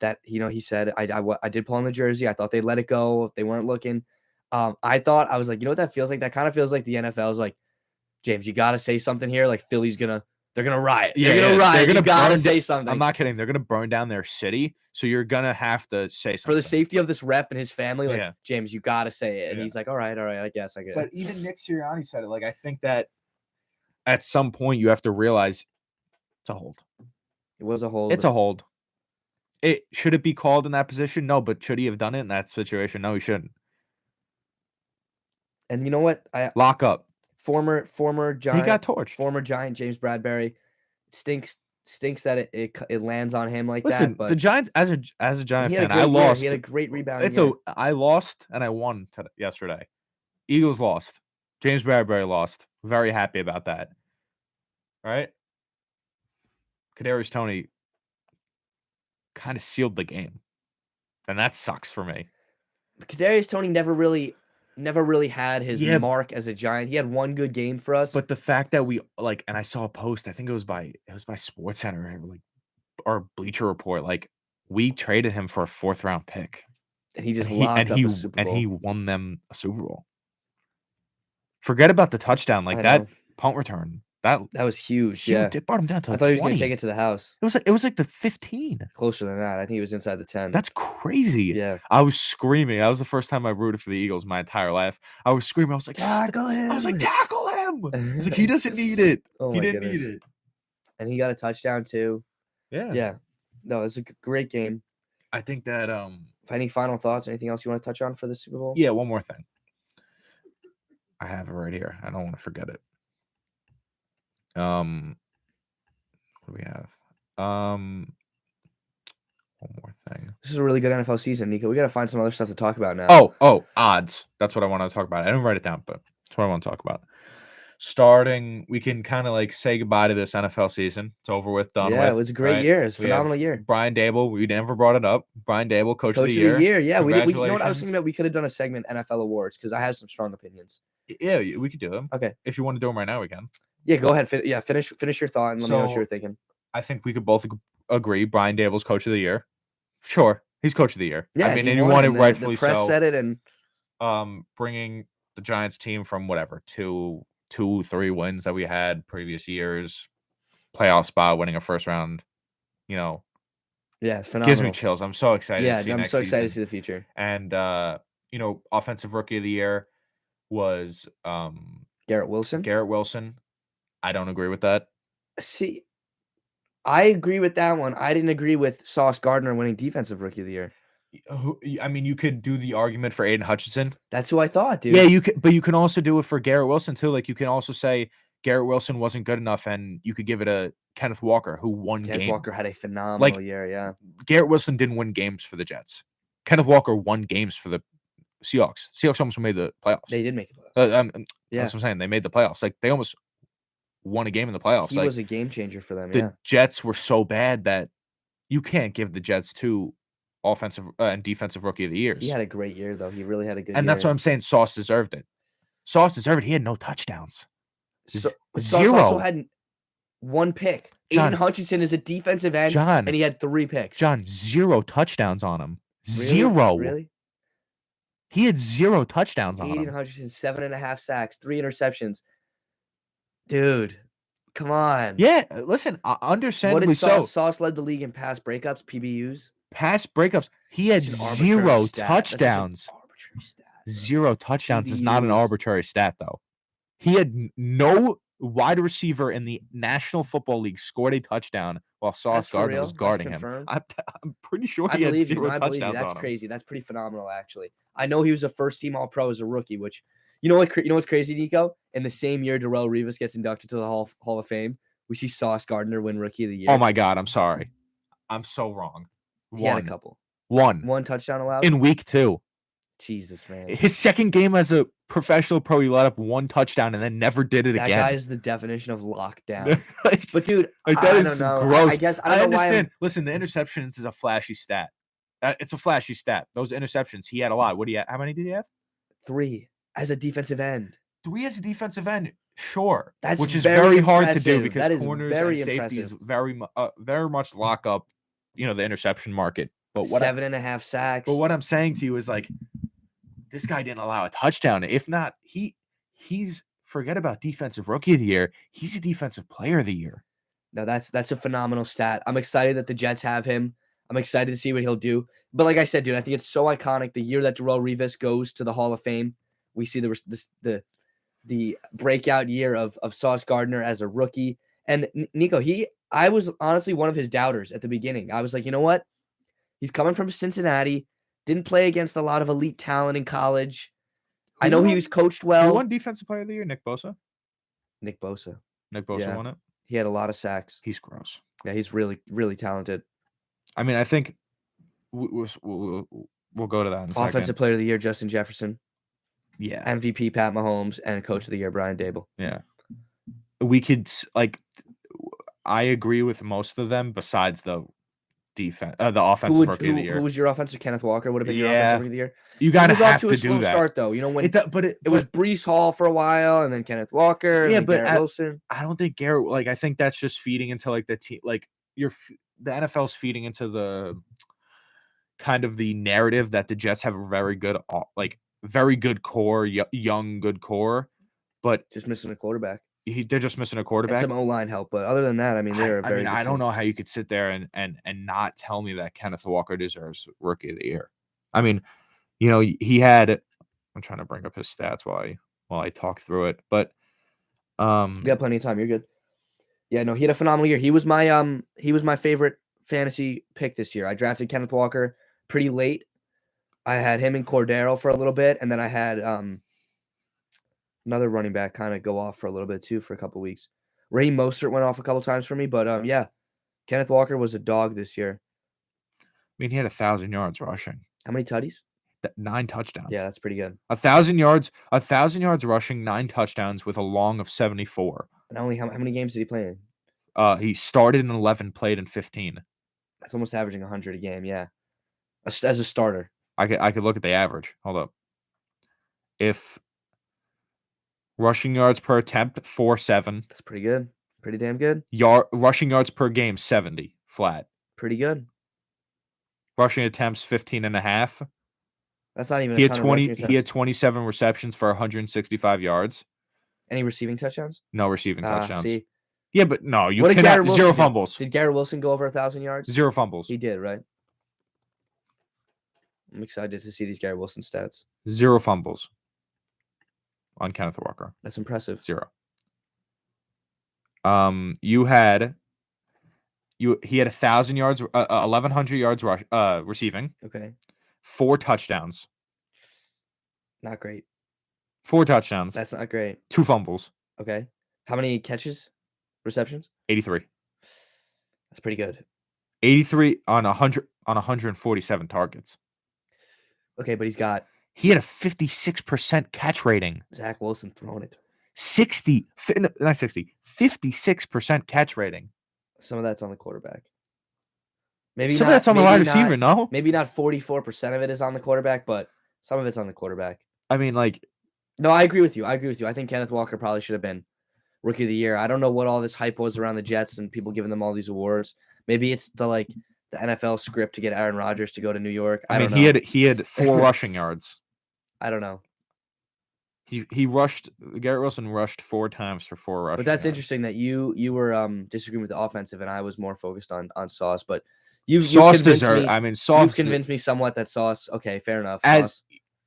that, he said, I did pull on the jersey. I thought they'd let it go if they weren't looking. I was like, you know what that feels like? That kind of feels like the NFL is like, James, you got to say something here. Like Philly's they're going to riot. Yeah, they're going to riot. You got to say down, something. I'm not kidding. They're going to burn down their city. So you're going to have to say something. For the safety of this ref and his family, like, yeah. James, you got to say it. And he's like, all right, I guess I get it. But even Nick Sirianni said it. Like, I think that at some point you have to realize it's a hold. It was a hold. It's a hold. Should it be called in that position? No, but should he have done it in that situation? No, he shouldn't. And you know what? Lock up. Former Giant. He got torched. Former Giant James Bradbury stinks that it lands on him like Listen, that. But the Giants, as a Giant fan, I year. lost. He had a great rebound. I lost and I won yesterday. Eagles lost. James Bradbury lost. Very happy about that. Right? Kadarius Toney kind of sealed the game, and that sucks for me. Kadarius Toney never really had his mark as a Giant. He had one good game for us, but the fact that we and I saw a post, I think it was by SportsCenter, or Bleacher Report, we traded him for a 4th round pick, and he just locked up a Super Bowl. And he won them a Super Bowl. Forget about the touchdown, that punt return. That was huge. It brought him down to I thought he was going to take it to the house. It was like the 15. Closer than that. I think he was inside the 10. That's crazy. Yeah. I was screaming. That was the first time I rooted for the Eagles my entire life. I was screaming. I was like, tackle him. I was like, tackle him. I was like, he doesn't need it. He didn't need it. And he got a touchdown too. Yeah. Yeah. No, it was a great game. I think that any final thoughts, anything else you want to touch on for the Super Bowl? Yeah, one more thing. I have it right here. I don't want to forget it. What do we have? one more thing. This is a really good NFL season, Nico. We got to find some other stuff to talk about now. Oh, odds. That's what I want to talk about. I didn't write it down, but that's what I want to talk about. Starting, we can kind of like say goodbye to this NFL season. It's over with, done with. Yeah, it was a great right? year. It's a We have phenomenal year. Brian Dable. We never brought it up. Brian Dable, coach of Coach the of the year. Yeah, we you know what I was Congratulations. thinking about? We could have done a segment NFL awards because I have some strong opinions. Yeah, we could do them. Okay. If you want to do them right now, we can. Yeah, go ahead. Finish your thought and let me know what you're thinking. I think we could both agree Brian Dable's coach of the year. Sure, he's coach of the year. Yeah, I mean, and he won it rightfully so. The press said it, and bringing the Giants team from whatever 2-3 wins that we had previous years, playoff spot, winning a first round, yeah, it's phenomenal. Gives me chills. I'm so excited. Yeah, to see I'm next so excited to season. see the future. And offensive rookie of the year was Garrett Wilson. Garrett Wilson. I don't agree with that. See, I agree with that one. I didn't agree with Sauce Gardner winning defensive rookie of the year. I mean, you could do the argument for Aiden Hutchinson. That's who I thought, dude. Yeah, you could, but you can also do it for Garrett Wilson too. Like you can also say Garrett Wilson wasn't good enough, and you could give it a Kenneth Walker, who won games. Kenneth Walker had a phenomenal year. Yeah, Garrett Wilson didn't win games for the Jets. Kenneth Walker won games for the Seahawks. Seahawks almost made the playoffs. They did make the playoffs. Yeah, that's what I'm saying. They made the playoffs. Like they almost won a game in the playoffs. He was a game changer for them. The Jets were so bad that you can't give the Jets 2 offensive and defensive rookie of the years. He had a great year, though. He really had a good year. And that's what I'm saying. Sauce deserved it. Sauce deserved it. He had no touchdowns. Zero. Sauce also had 1 pick. John, Aiden Hutchinson is a defensive end, John, and he had 3 picks. John, 0 touchdowns on him. Really? 0. Really? He had 0 touchdowns on him. Aiden Hutchinson, 7.5 sacks, 3 interceptions. Dude, come on. Yeah, listen, understandably what did so. Sauce led the league in pass breakups, PBUs. Pass breakups. He had 0 touchdowns. Arbitrary stat. 0 touchdowns PBUs. is not an arbitrary stat, though. He had no wide receiver in the National Football League scored a touchdown while Sauce Gardner was guarding him. I'm pretty sure he had 0 touchdowns. That's crazy. That's pretty phenomenal, actually. I know he was a first-team All-Pro as a rookie, which you know what's crazy, Nico? In the same year Darrelle Revis gets inducted to the Hall of Fame, we see Sauce Gardner win Rookie of the Year. Oh my God, I'm sorry. I'm so wrong. He had a couple. One touchdown allowed in week 2. Jesus, man. His second game as a professional pro, he let up 1 touchdown and then never did it again. That guy is the definition of lockdown. But dude, that is gross. I guess I don't understand. Listen, the interceptions is a flashy stat. It's a flashy stat. Those interceptions, he had a lot. How many did he have? 3 as a defensive end. 3 as a defensive end, sure. That's which is very hard impressive. to do because that is corners very and safeties very much lock up, the interception market. But 7.5 sacks. But what I'm saying to you is like, this guy didn't allow a touchdown. If not, he's forget about defensive rookie of the year. He's a defensive player of the year. No, that's a phenomenal stat. I'm excited that the Jets have him. I'm excited to see what he'll do. But like I said, dude, I think it's so iconic. The year that Darrelle Revis goes to the Hall of Fame, we see the breakout year of Sauce Gardner as a rookie. And Nico, I was honestly one of his doubters at the beginning. I was like, you know what? He's coming from Cincinnati, didn't play against a lot of elite talent in college. I know he was coached well. Who won Defensive Player of the Year? Nick Bosa? Nick Bosa won it? He had a lot of sacks. He's gross. Yeah, he's really, really talented. I mean, I think we'll go to that in a second. Offensive Player of the Year, Justin Jefferson. Yeah. MVP, Pat Mahomes, and Coach of the Year, Brian Dable. Yeah. We could, I agree with most of them besides the defense, the offensive rookie of the year. Who was your offensive? Kenneth Walker would have been your offensive rookie of the year. You got to have to do slow that. Start though, when it was Breece Hall for a while, and then Kenneth Walker. Yeah, and but Garrett Wilson. I don't think Garrett. I think that's just feeding into the team. The NFL's feeding into the kind of the narrative that the Jets have a very good core, young good core, but just missing a quarterback. They're just missing a quarterback. And some O-line help, but other than that, I mean, they're very. I don't know how you could sit there and not tell me that Kenneth Walker deserves Rookie of the Year. I mean, he had. I'm trying to bring up his stats while I talk through it, but you got plenty of time. You're good. Yeah, no, he had a phenomenal year. He was my favorite fantasy pick this year. I drafted Kenneth Walker pretty late. I had him in Cordero for a little bit, and then I had another running back kind of go off for a little bit too for a couple weeks. Raheem Mostert went off a couple times for me, but yeah, Kenneth Walker was a dog this year. mean, he had 1,000 yards rushing, How many tutties? 9 touchdowns. Yeah, that's pretty good. 1,000 yards rushing, 9 touchdowns with a long of 74. And only how many games did he play in? He started in 11, played in 15. That's almost averaging 100 a game. Yeah, as a starter. I could look at the average. Hold up. If rushing yards per attempt, 4.7. That's pretty good. Pretty damn good. Rushing yards per game, 70 flat. Pretty good. Rushing attempts, 15.5. That's not even He a had ton of 20. rushing He had attempts. 27 receptions for 165 yards. Any receiving touchdowns? No receiving touchdowns. See, Yeah, but no, you what did cannot. Garrett Wilson Zero do? fumbles. Did Garrett Wilson go over 1,000 yards? 0 fumbles. He did, right? I'm excited to see these Garrett Wilson stats. 0 fumbles on Kenneth Walker. That's impressive. 0. He had 1,000 yards, 1,100 yards receiving, Okay, 4 touchdowns, not great. 4 touchdowns, That's not great. 2 fumbles, Okay, how many catches, receptions? 83, That's pretty good. 83 on 147 targets. Okay, but he's got He had a 56% catch rating. Zach Wilson throwing it. 56% catch rating. Some of that's on the quarterback. Maybe Some not, of that's on the maybe wide not- receiver, no? Maybe not 44% of it is on the quarterback, but some of it's on the quarterback. I mean, like, No, I agree with you. I think Kenneth Walker probably should have been Rookie of the Year. I don't know what all this hype was around the Jets and people giving them all these awards. Maybe it's the NFL script to get Aaron Rodgers to go to New York. I mean, don't know. he had 4 rushing yards. I don't know. He rushed. Garrett Wilson rushed 4 times for 4 rushing. But that's yards. interesting that you were disagreeing with the offensive and I was more focused on Sauce. But you've Sauce convinced deserves. me. I mean, Sauce. You've convinced me somewhat that Sauce. Okay, fair enough. As Sauce.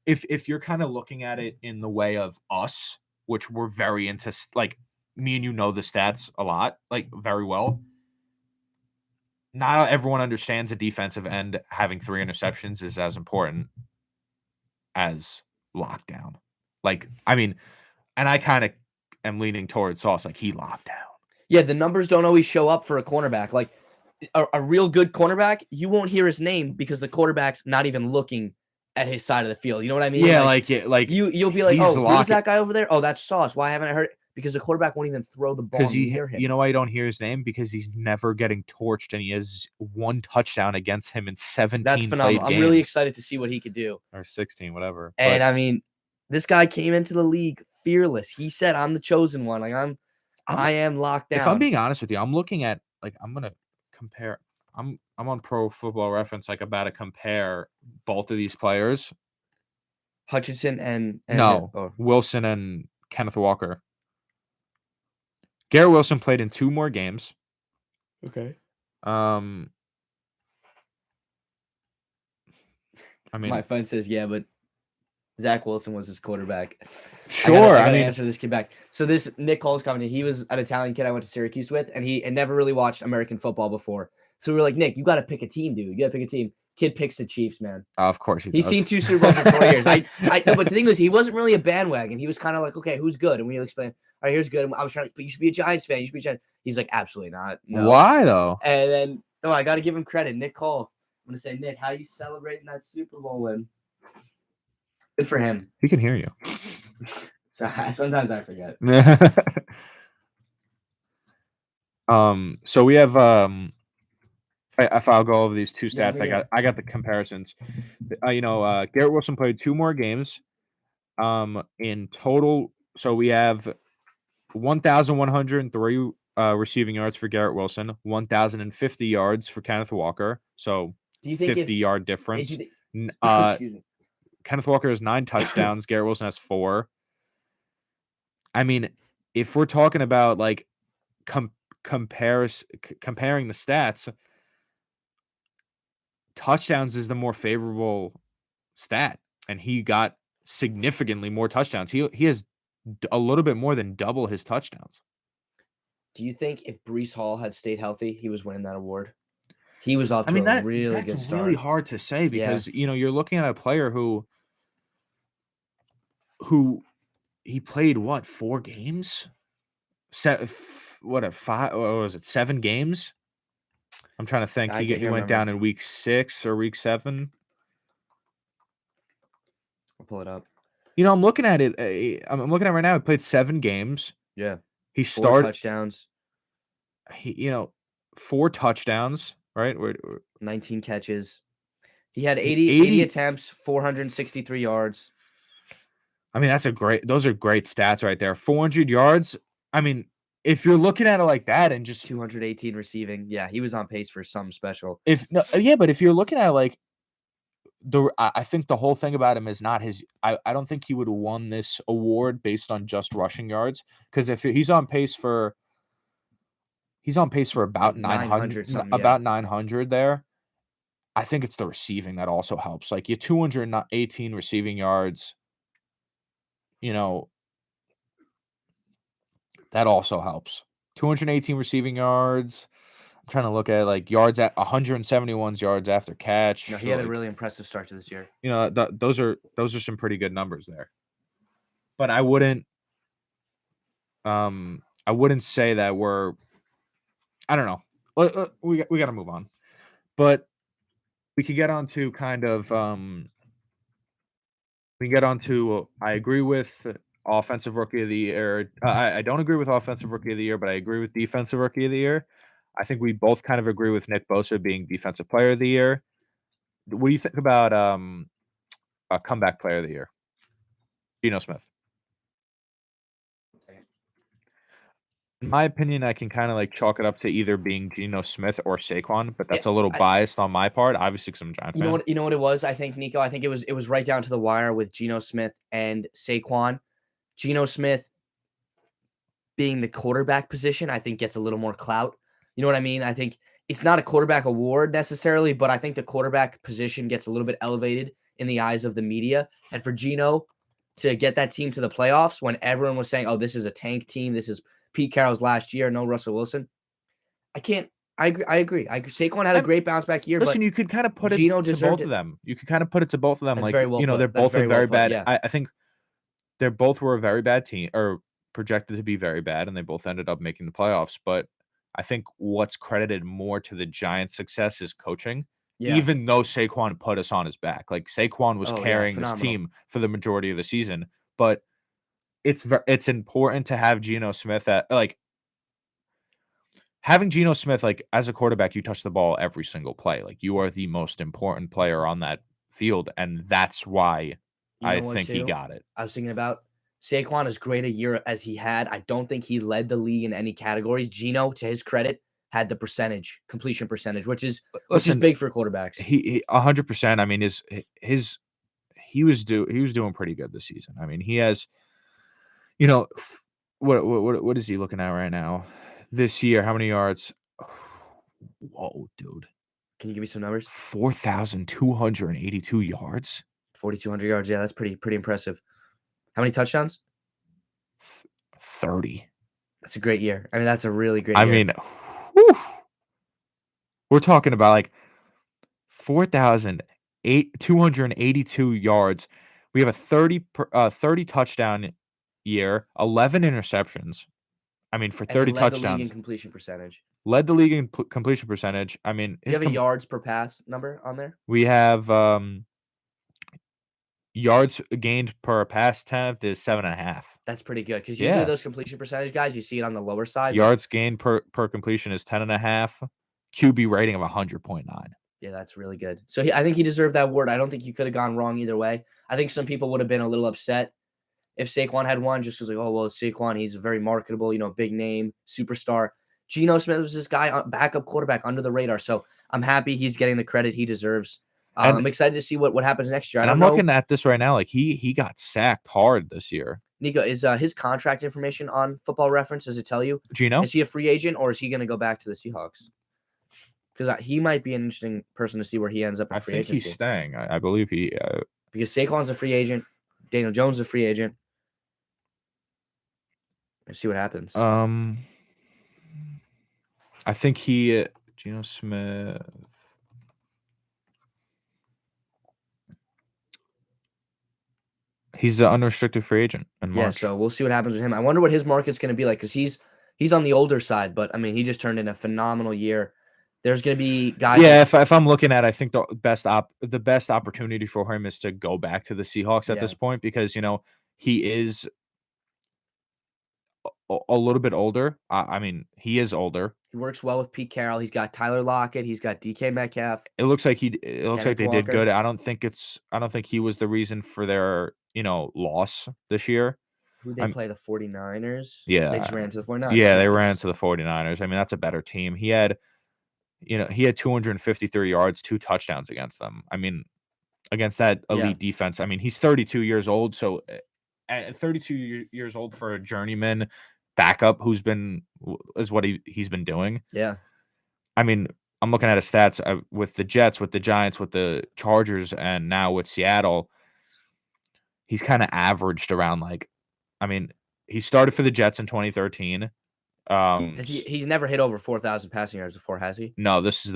if you're kind of looking at it in the way of us, which we're very into, like me and you know the stats a lot, like very well. Not everyone understands the defensive end having 3 interceptions is as important as lockdown. Like, I mean, and I kind of am leaning towards Sauce. Like, he locked down. Yeah, the numbers don't always show up for a cornerback. Like a real good cornerback, you won't hear his name because the quarterback's not even looking at his side of the field. You know what I mean? Yeah, like you'll be like, he's oh, who's locking- that guy over there? Oh, that's Sauce. Why haven't I heard it? Because the quarterback won't even throw the ball because near him. you know why you don't hear his name? Because he's never getting torched, and he has 1 touchdown against him in 17. That's phenomenal. I'm really excited to see what he could do. Or 16, whatever. And But I mean, this guy came into the league fearless. He said, "I'm the chosen one. Like I am locked down." if I'm being honest with you, I'm looking at I'm gonna compare. I'm on Pro Football Reference, about to compare both of these players. Hutchinson and No, Wilson and Kenneth Walker. Garrett Wilson played in 2 more games. okay. I mean, My phone says, yeah, but Zach Wilson was his quarterback. sure. I gotta answer this kid back. So this Nick Cole's commenting. He was an Italian kid I went to Syracuse with, and he had never really watched American football before. So we were like, Nick, you got to pick a team, dude. You got to pick a team. Kid picks the Chiefs, man. Of course He's seen 2 Super Bowls in 4 years. I know, but the thing was, he wasn't really a bandwagon. He was kind of like, okay, who's good? And we explained, all right, here's good. And I was trying to, but you should be a Giants fan. You should be a Giants. He's like, absolutely not. No. Why though? And then, no, I got to give him credit. Nick Cole. I'm going to say, Nick, how you celebrating that Super Bowl win? Good for him. He can hear you. So sometimes I forget. So we have if I'll go over these 2 Yeah, stats, I got the comparisons. Garrett Wilson played 2 more games. In total, so we have 1,103 receiving yards for Garrett Wilson, 1,050 yards for Kenneth Walker. So Do you think 50-yard difference. excuse me. Kenneth Walker has 9 touchdowns. Garrett Wilson has 4. I mean, if we're talking about comparing the stats, touchdowns is the more favorable stat, and he got significantly more touchdowns. He has a little bit more than double his touchdowns. Do you think if Breece Hall had stayed healthy, he was winning that award? He was off to a really good start. Really hard to say because you're looking at a player who he played 4 games? 7 games? I'm trying to think. I He can't went remember. down in week 6 or week 7. I'll pull it up. I'm looking at it. I'm looking at it right now. He played 7 games. Yeah, He 4 started. touchdowns, 4 touchdowns. Right. 19 catches. He had 80 80 attempts, 463 yards. I mean, those are great stats right there. 400 yards. I mean, if you're looking at it like that and just 218 receiving. Yeah, he was on pace for something special. but if you're looking at it like I think the whole thing about him is not his. I don't think he would have won this award based on just rushing yards, because if he's on pace for about Like 900, something, yeah. about 900 there. I think it's the receiving that also helps. Like, you 218 receiving yards. That also helps. 218 receiving yards. I'm trying to look at like yards at 171 yards after catch. No, he had a really impressive start to this year. Those are some pretty good numbers there. But I wouldn't say that we're. I don't know. We got to move on. But we could get on to kind of we can get on to I agree with offensive rookie of the year. I don't agree with offensive rookie of the year, but I agree with defensive rookie of the year. I think we both kind of agree with Nick Bosa being defensive player of the year. What do you think about a comeback player of the year? Geno Smith. In my opinion, I can kind of like chalk it up to either being Geno Smith or Saquon, but that's a little biased on my part, obviously, because I'm a Giant fan. You know what it was? I think, Nico, it was right down to the wire with Geno Smith and Saquon. Geno Smith being the quarterback position, I think gets a little more clout. You know what I mean? I think it's not a quarterback award necessarily, but I think the quarterback position gets a little bit elevated in the eyes of the media. And for Geno to get that team to the playoffs when everyone was saying, oh, this is a tank team, this is Pete Carroll's last year, no Russell Wilson. I agree. Saquon had a great bounce back year. Listen, but you could kind of put Geno it to both of them. You could kind of put it to both of them. That's like, very well put. they're both a very bad. Yeah. I think they both were a very bad team, or projected to be very bad, and they both ended up making the playoffs. But I think what's credited more to the Giants' success is coaching. Yeah. Even though Saquon put us on his back, like Saquon was carrying this team for the majority of the season. But it's important to have Geno Smith having Geno Smith, like, as a quarterback, you touch the ball every single play. Like, you are the most important player on that field, and that's why I think he got it. I was thinking about Saquon, as great a year as he had, I don't think he led the league in any categories. Geno, to his credit, had the completion percentage, which is big for quarterbacks. He 100%. I mean, he was doing pretty good this season. I mean, he has, what is he looking at right now? This year, how many yards? Whoa, dude. Can you give me some numbers? 4,282 yards. 4,200 yards. Yeah, that's pretty impressive. How many touchdowns? 30. That's a great year. I mean, that's a really great year. I mean, whew, we're talking about like 4,282 yards. We have a 30 touchdown year, 11 interceptions. I mean, for 30 touchdowns. Led the league in completion percentage. Led the league in completion percentage. I mean, do you have a yards per pass number on there? We have yards gained per pass attempt is 7.5. That's pretty good, because usually those completion percentage guys, you see it on the lower side. Yards gained per completion is 10.5. QB rating of 100.9. Yeah, that's really good. So I think he deserved that award. I don't think you could have gone wrong either way. I think some people would have been a little upset if Saquon had won, just because, like, oh, well, Saquon, he's very marketable, big name, superstar. Geno Smith was this guy, backup quarterback under the radar. So I'm happy he's getting the credit he deserves. I'm excited to see what happens next year. I'm looking at this right now. Like, he got sacked hard this year. Nico, is his contract information on Football Reference? Does it tell you? Geno? Is he a free agent, or is he going to go back to the Seahawks? Because he might be an interesting person to see where he ends up in free agency. I think he's staying. I believe he... Because Saquon's a free agent. Daniel Jones is a free agent. Let's see what happens. I think Geno Smith... He's an unrestricted free agent in March. Yeah, so we'll see what happens with him. I wonder what his market's going to be like, because he's on the older side, but I mean, he just turned in a phenomenal year. There's going to be guys. Yeah, if I'm looking at, I think the best opportunity for him is to go back to the Seahawks at Yeah. this point because he is a little bit older. I mean, he is older. He works well with Pete Carroll. He's got Tyler Lockett. He's got DK Metcalf. It looks like they did Walker. good. I don't think he was the reason for their loss this year. Who they play, the 49ers? Yeah. They just ran into the 49ers. Yeah, they ran into the 49ers. I mean, that's a better team. He had 253 yards, 2 touchdowns against them. I mean, against that elite defense. I mean, he's 32 years old. So at 32 years old for a journeyman backup is what he's been doing. Yeah. I mean, I'm looking at his stats with the Jets, with the Giants, with the Chargers, and now with Seattle. He's kind of averaged around he started for the Jets in 2013. He's never hit over 4,000 passing yards before, has he? No, this is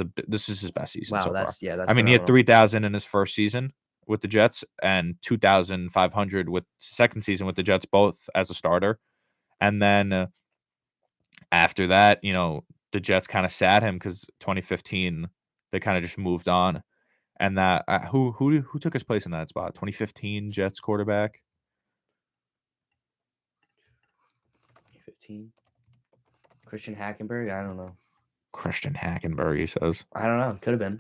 his best season. Wow, so that's far. that's. I mean, he had 3,000 in his first season with the Jets and 2,500 with second season with the Jets, both as a starter. And then after that, the Jets kind of sat him because 2015 they kind of just moved on. And that who took his place in that spot? 2015 Jets quarterback. 2015. Christian Hackenberg? I don't know. Christian Hackenberg, he says. I don't know. Could have been.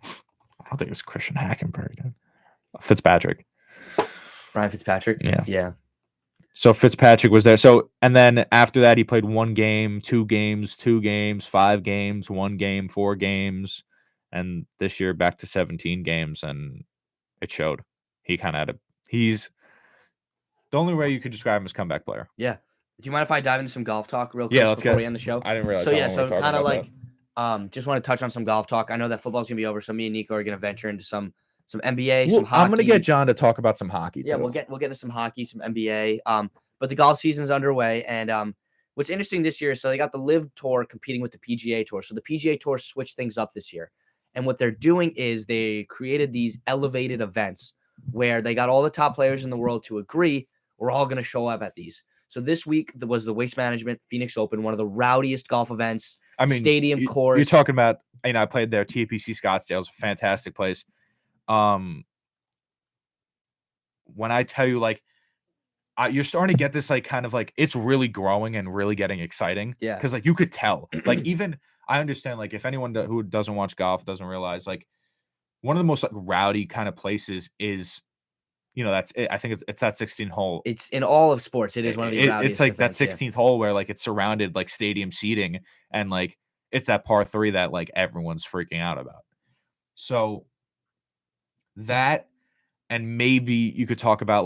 I don't think it's Christian Hackenberg. Then. Fitzpatrick. Ryan Fitzpatrick? Yeah. So Fitzpatrick was there. So, and then after that, he played 1 game, 2 games, 2 games, 5 games, 1 game, 4 games. And this year back to 17 games. And it showed. He kind of he's the only way you could describe him as comeback player. Yeah. Do you mind if I dive into some golf talk real quick before we end the show? I didn't realize. So kind of just want to touch on some golf talk. I know that football's gonna be over, so me and Nico are gonna venture into some NBA, some hockey. I'm gonna get John to talk about some hockey too. Yeah, we'll get into some hockey, some NBA. But the golf season's underway, and what's interesting this year, so they got the Live Tour competing with the PGA Tour. So the PGA Tour switched things up this year, and what they're doing is they created these elevated events where they got all the top players in the world to agree we're all gonna show up at these. So this week was the Waste Management Phoenix Open, one of the rowdiest golf events. I mean, stadium course. You're talking about, I played there. TPC Scottsdale is a fantastic place. When I tell you, you're starting to get this, kind of it's really growing and really getting exciting. Yeah. Because you could tell, even I understand, if anyone who doesn't watch golf doesn't realize, one of the most rowdy kind of places is. That's it. I think it's that 16 hole. It's in all of sports. It is one of the rowdiest It's events, that 16th hole where it's surrounded stadium seating and it's that par 3 that everyone's freaking out about. So that, and maybe you could talk about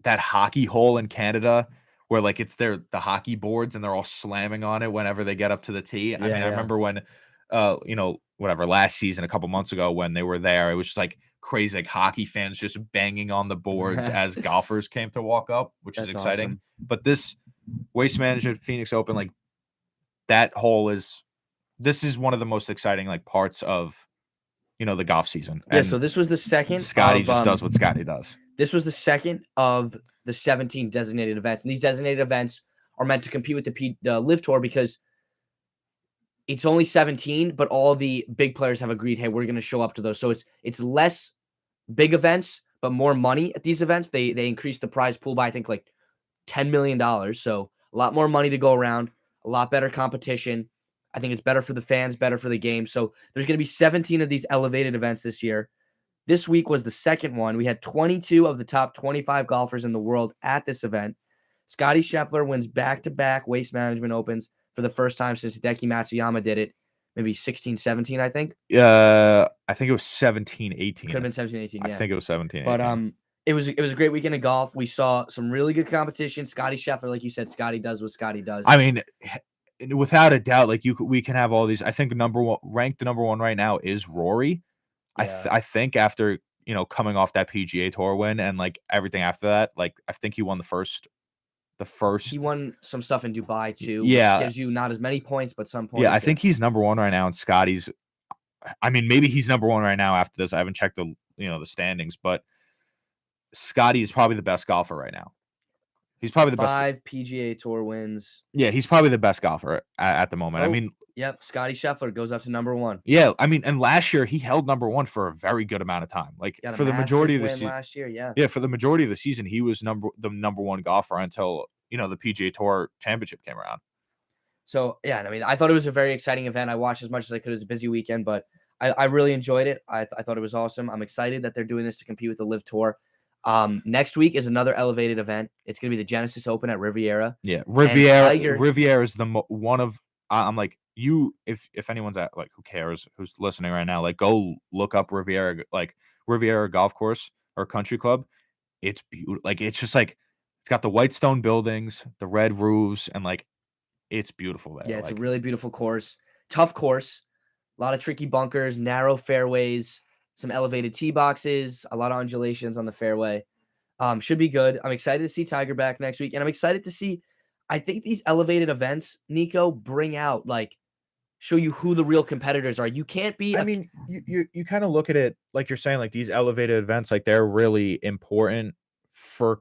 that hockey hole in Canada where it's the hockey boards and they're all slamming on it whenever they get up to the tee. I mean, I remember when last season, a couple months ago when they were there, it was just crazy hockey fans just banging on the boards as golfers came to walk up, which is exciting. Awesome. But this Waste Management Phoenix Open, that hole this is one of the most exciting parts of the golf season. Yeah, so this was the second. Scotty just does what Scotty does. This was the second of the 17 designated events, and these designated events are meant to compete with the Live Tour because it's only 17, but all the big players have agreed, hey, we're going to show up to those. So it's less big events, but more money at these events. They increased the prize pool by, I think, $10 million. So a lot more money to go around, a lot better competition. I think it's better for the fans, better for the game. So there's going to be 17 of these elevated events this year. This week was the second one. We had 22 of the top 25 golfers in the world at this event. Scotty Scheffler wins back-to-back Waste Management Opens for the first time since Hideki Matsuyama did it. Maybe 16, 17, I think. I think it was 17, 18. Could have been 17, 18, yeah. I think it was 17, 18. But it was a great weekend of golf. We saw some really good competition. Scotty Scheffler, like you said, Scotty does what Scotty does. I mean, without a doubt, we can have all these. I think ranked number one right now is Rory. Yeah. I think after coming off that PGA Tour win and everything after that, I think he won the first. He won some stuff in Dubai too. Yeah, which gives you not as many points, but some points. Yeah, I think he's number one right now, and Scotty's. I mean, maybe he's number one right now after this. I haven't checked the the standings, but Scotty is probably the best golfer right now. He's probably the best. 5 PGA Tour wins. Yeah, he's probably the best golfer at the moment. I Oh, mean, yep, Scotty Scheffler goes up to number 1. yeah, I mean, and last year he held number 1 for a very good amount of time. Like Got a for the majority of the win season, last year, yeah. yeah, for the majority of the season, he was the number 1 golfer until the PGA Tour Championship came around. So yeah, and I mean, I thought it was a very exciting event. I watched as much as I could. It was a busy weekend, but I really enjoyed it. I thought it was awesome. I'm excited that they're doing this to compete with the Live Tour. Next week is another elevated event. It's going to be the Genesis Open at Riviera. Yeah, Tiger- Riviera is one of. I'm like if anyone's at like who cares who's listening right now, like go look up Riviera, like Riviera Golf Course or Country Club. It's beautiful. Like it's just like it's got the white stone buildings, the red roofs, and like it's beautiful there. Yeah, it's like, a really beautiful course. Tough course. A lot of tricky bunkers, narrow fairways, some elevated tee boxes, a lot of undulations on the fairway. Should be good. I'm excited to see Tiger back next week, and I'm excited to see. I think these elevated events, Nico, bring out show you who the real competitors are. You can't be. I mean, you kind of look at it like you're saying, like these elevated events, like they're really important for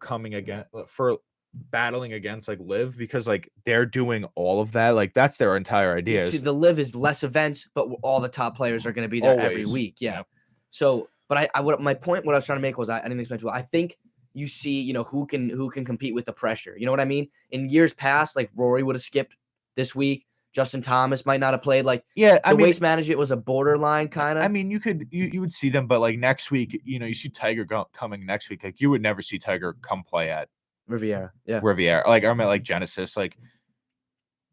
battling against like Live because like they're doing all of that. Like that's their entire idea. See, the Live is less events, but all the top players are going to be there every Always. week. Yeah. Yeah. So, but my point, what I was trying to make was I didn't explain too well. I think you see, who can compete with the pressure. You know what I mean? In years past, like Rory would have skipped this week. Justin Thomas might not have played. Like waste management was a borderline kind of. I mean, you would see them, but like next week, you see Tiger coming next week. Like you would never see Tiger come play at Riviera. Yeah. Riviera. Like I mean, like Genesis. Like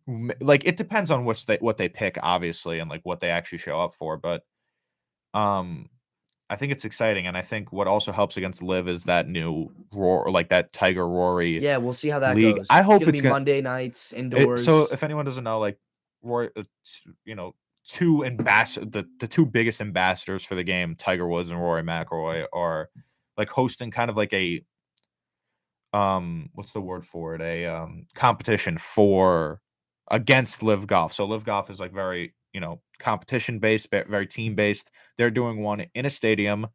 it depends on what they pick, obviously, and like what they actually show up for. But I think it's exciting, and I think what also helps against Live is that new like that Tiger Rory. Yeah, we'll see how that league. goes. I hope it's gonna be Monday nights indoors. So if anyone doesn't know, like Rory, the two biggest ambassadors for the game, Tiger Woods and Rory McIlroy, are like hosting kind of like a what's the word for it? A competition against Live Golf. So Live Golf is like very competition based, very team based. They're doing one in a stadium,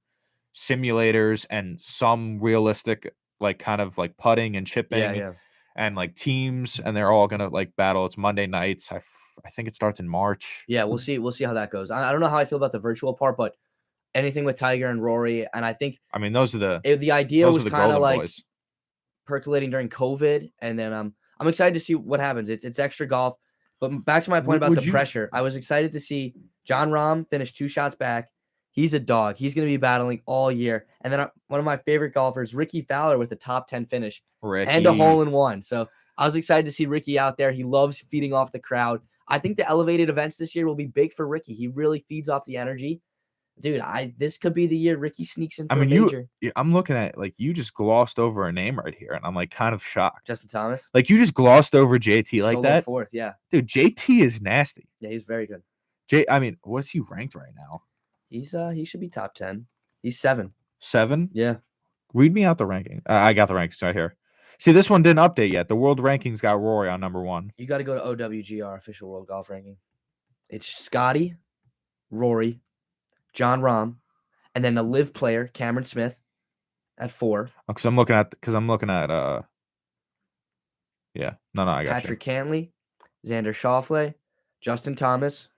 simulators, and some realistic like kind of like putting and chipping, and like teams, and they're all gonna like battle. It's Monday nights. I think it starts in March. Yeah, we'll see. We'll see how that goes. I don't know how I feel about the virtual part, but anything with Tiger and Rory, and I think those are the idea was kind of like boys. Percolating during COVID, and then I'm excited to see what happens. It's extra golf. But back to my point about the pressure, I was excited to see Jon Rahm finish 2 shots back. He's a dog. He's going to be battling all year. And then one of my favorite golfers, Ricky Fowler, with a top 10 finish and a hole-in-one. So I was excited to see Ricky out there. He loves feeding off the crowd. I think the elevated events this year will be big for Ricky. He really feeds off the energy. Dude, this could be the year Ricky sneaks in for a major. I'm looking at like you just glossed over a name right here, and I'm like kind of shocked. Justin Thomas? Like you just glossed over JT like that. Fourth, yeah. Dude, JT is nasty. Yeah, he's very good. What's he ranked right now? He should be top 10. He's 7. 7? Yeah. Read me out the ranking. I got the rankings right here. See, this one didn't update yet. The world rankings got Rory on number 1. You got to go to OWGR, official world golf ranking. It's Scotty, Rory, Jon Rahm, and then the Live player, Cameron Smith, at 4. Because I'm looking at yeah. No, I got Patrick Cantley, Xander Schauffele, Justin Thomas,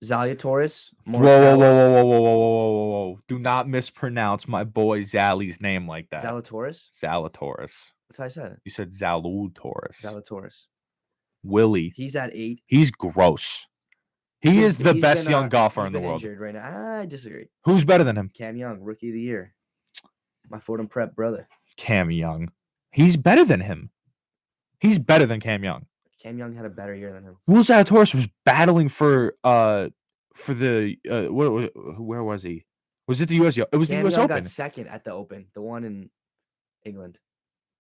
Zalatoris. Whoa. Do not mispronounce my boy Zally's name like that. Zalatoris? Zalatoris. That's how I said it. You said Zalatoris. Zalatoris. Willie. He's at 8. He's gross. He's the best young golfer in the world. Injured right now. I disagree. Who's better than him? Cam Young, Rookie of the Year. My Fordham Prep brother. Cam Young. He's better than him. He's better than Cam Young. Cam Young had a better year than him. Will Zalatoris was battling for the where was he? Was it the US? It was Cam the US Young Open. got second at the Open, the one in England.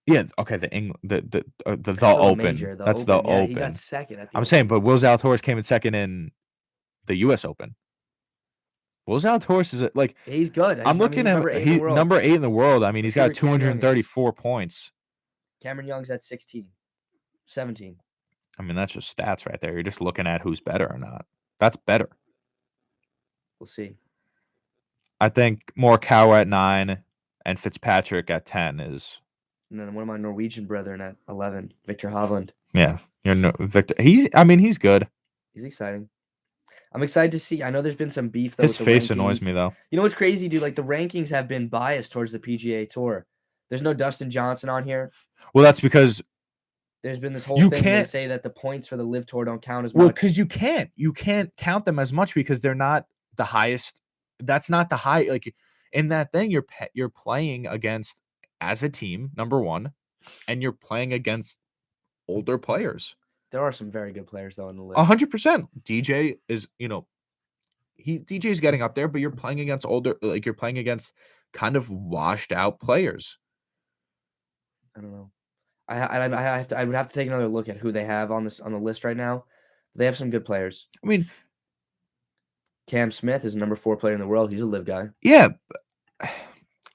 Yeah, okay, the England the Open. That's Open. the Open. He got second at the I'm saying, but Will Zalatoris came in second in the US Open. Will Zalatoris is like he's good. I'm looking at he's number 8 in the world. I mean, he's got 234 points. Cameron Young's at 16. 17. I mean, that's just stats right there. You're just looking at who's better or not. That's better. We'll see. I think Morikawa at 9 and Fitzpatrick at 10 is And then one of my Norwegian brethren at 11, Victor Hovland. Yeah, Victor. He's good. He's exciting. I'm excited to see. I know there's been some beef though. His with the face annoys rankings. me though. You know what's crazy, dude? Like the rankings have been biased towards the PGA Tour. There's no Dustin Johnson on here. Well, that's because There's been this whole You thing. They can't- say that the points for the Live Tour don't count as well, much. because you can't count them as much because they're not the highest. That's not the high. Like in that thing, you're playing against as a team, number one, and you're playing against older players. There are some very good players though in the Live. 100%. DJ is, DJ's getting up there, but you're playing against older, like you're playing against kind of washed out players. I don't know. I would have to take another look at who they have on the list right now. They have some good players. I mean, Cam Smith is the number 4 player in the world. He's a Live guy. yeah,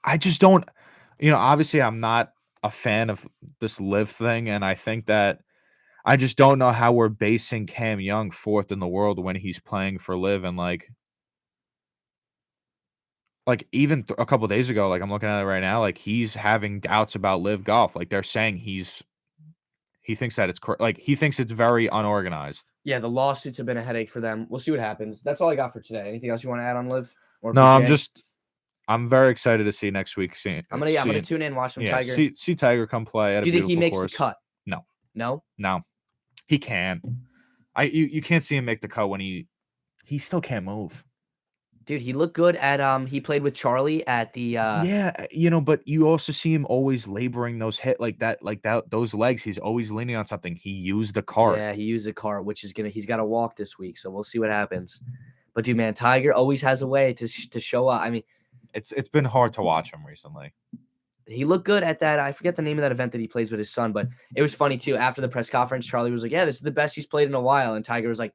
I just don't, obviously I'm not a fan of this Live thing, and I think that I just don't know how we're basing Cam Young 4th in the world when he's playing for Live, and like even a couple days ago, like I'm looking at it right now, like he's having doubts about Live Golf. Like they're saying he thinks that it's like he thinks it's very unorganized. Yeah, the lawsuits have been a headache for them. We'll see what happens. That's all I got for today. Anything else you want to add on Live? Or No, PGA? I'm very excited to see next week. I'm gonna tune in, watch some Tiger. See Tiger come play at Do you think he makes course. the cut? No. No? No, he can't. You can't see him make the cut when he still can't move. Dude, he looked good at he played with Charlie at the But you also see him always laboring those those legs. He's always leaning on something. He used the cart. Yeah, he used a cart, which is he's got to walk this week, so we'll see what happens. But dude, man, Tiger always has a way to show up. I mean, it's been hard to watch him recently. he looked good at that. I forget the name of that event that he plays with his son, but it was funny too. After the press conference, Charlie was like, "Yeah, this is the best he's played in a while," and Tiger was like,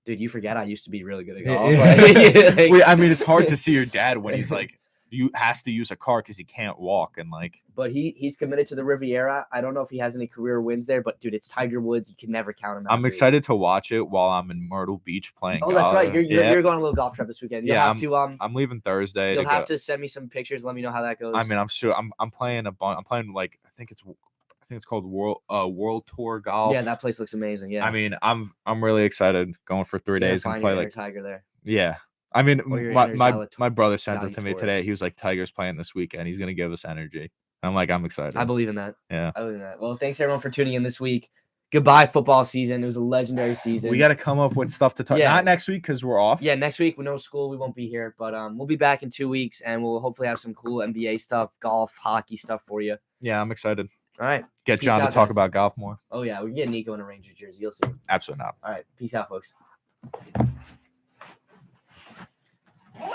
"Dude, you forget I used to be really good at golf." Wait, I mean, it's hard to see your dad when he's like has to use a car because he can't walk and like. But he's committed to the Riviera. I don't know if he has any career wins there, but dude, it's Tiger Woods. You can never count him out. I'm excited to watch it while I'm in Myrtle Beach playing. Oh, that's right. You're going on a little golf trip this weekend. You'll have to I'm leaving Thursday. You'll have to send me some pictures. Let me know how that goes. I mean, I'm sure I'm playing I'm playing like I think it's called World Tour Golf. Yeah, that place looks amazing. Yeah. I mean, I'm really excited going for 3 days and play like Tiger there. Yeah. I mean, my brother sent it to me Taurus. today. He was like, Tiger's playing this weekend. He's gonna give us energy. I'm like, I'm excited. I believe in that. Yeah. I believe in that. Well, thanks everyone for tuning in this week. Goodbye, football season. It was a legendary season. We got to come up with stuff to talk. Yeah. Not next week because we're off. Yeah, next week with no school, we won't be here, but we'll be back in 2 weeks, and we'll hopefully have some cool NBA stuff, golf, hockey stuff for you. Yeah, I'm excited. All right. Get Peace John out, to talk guys. about golf more. Oh yeah, we can get Nico in a Rangers jersey. You'll see. Absolutely not. All right. Peace out, folks.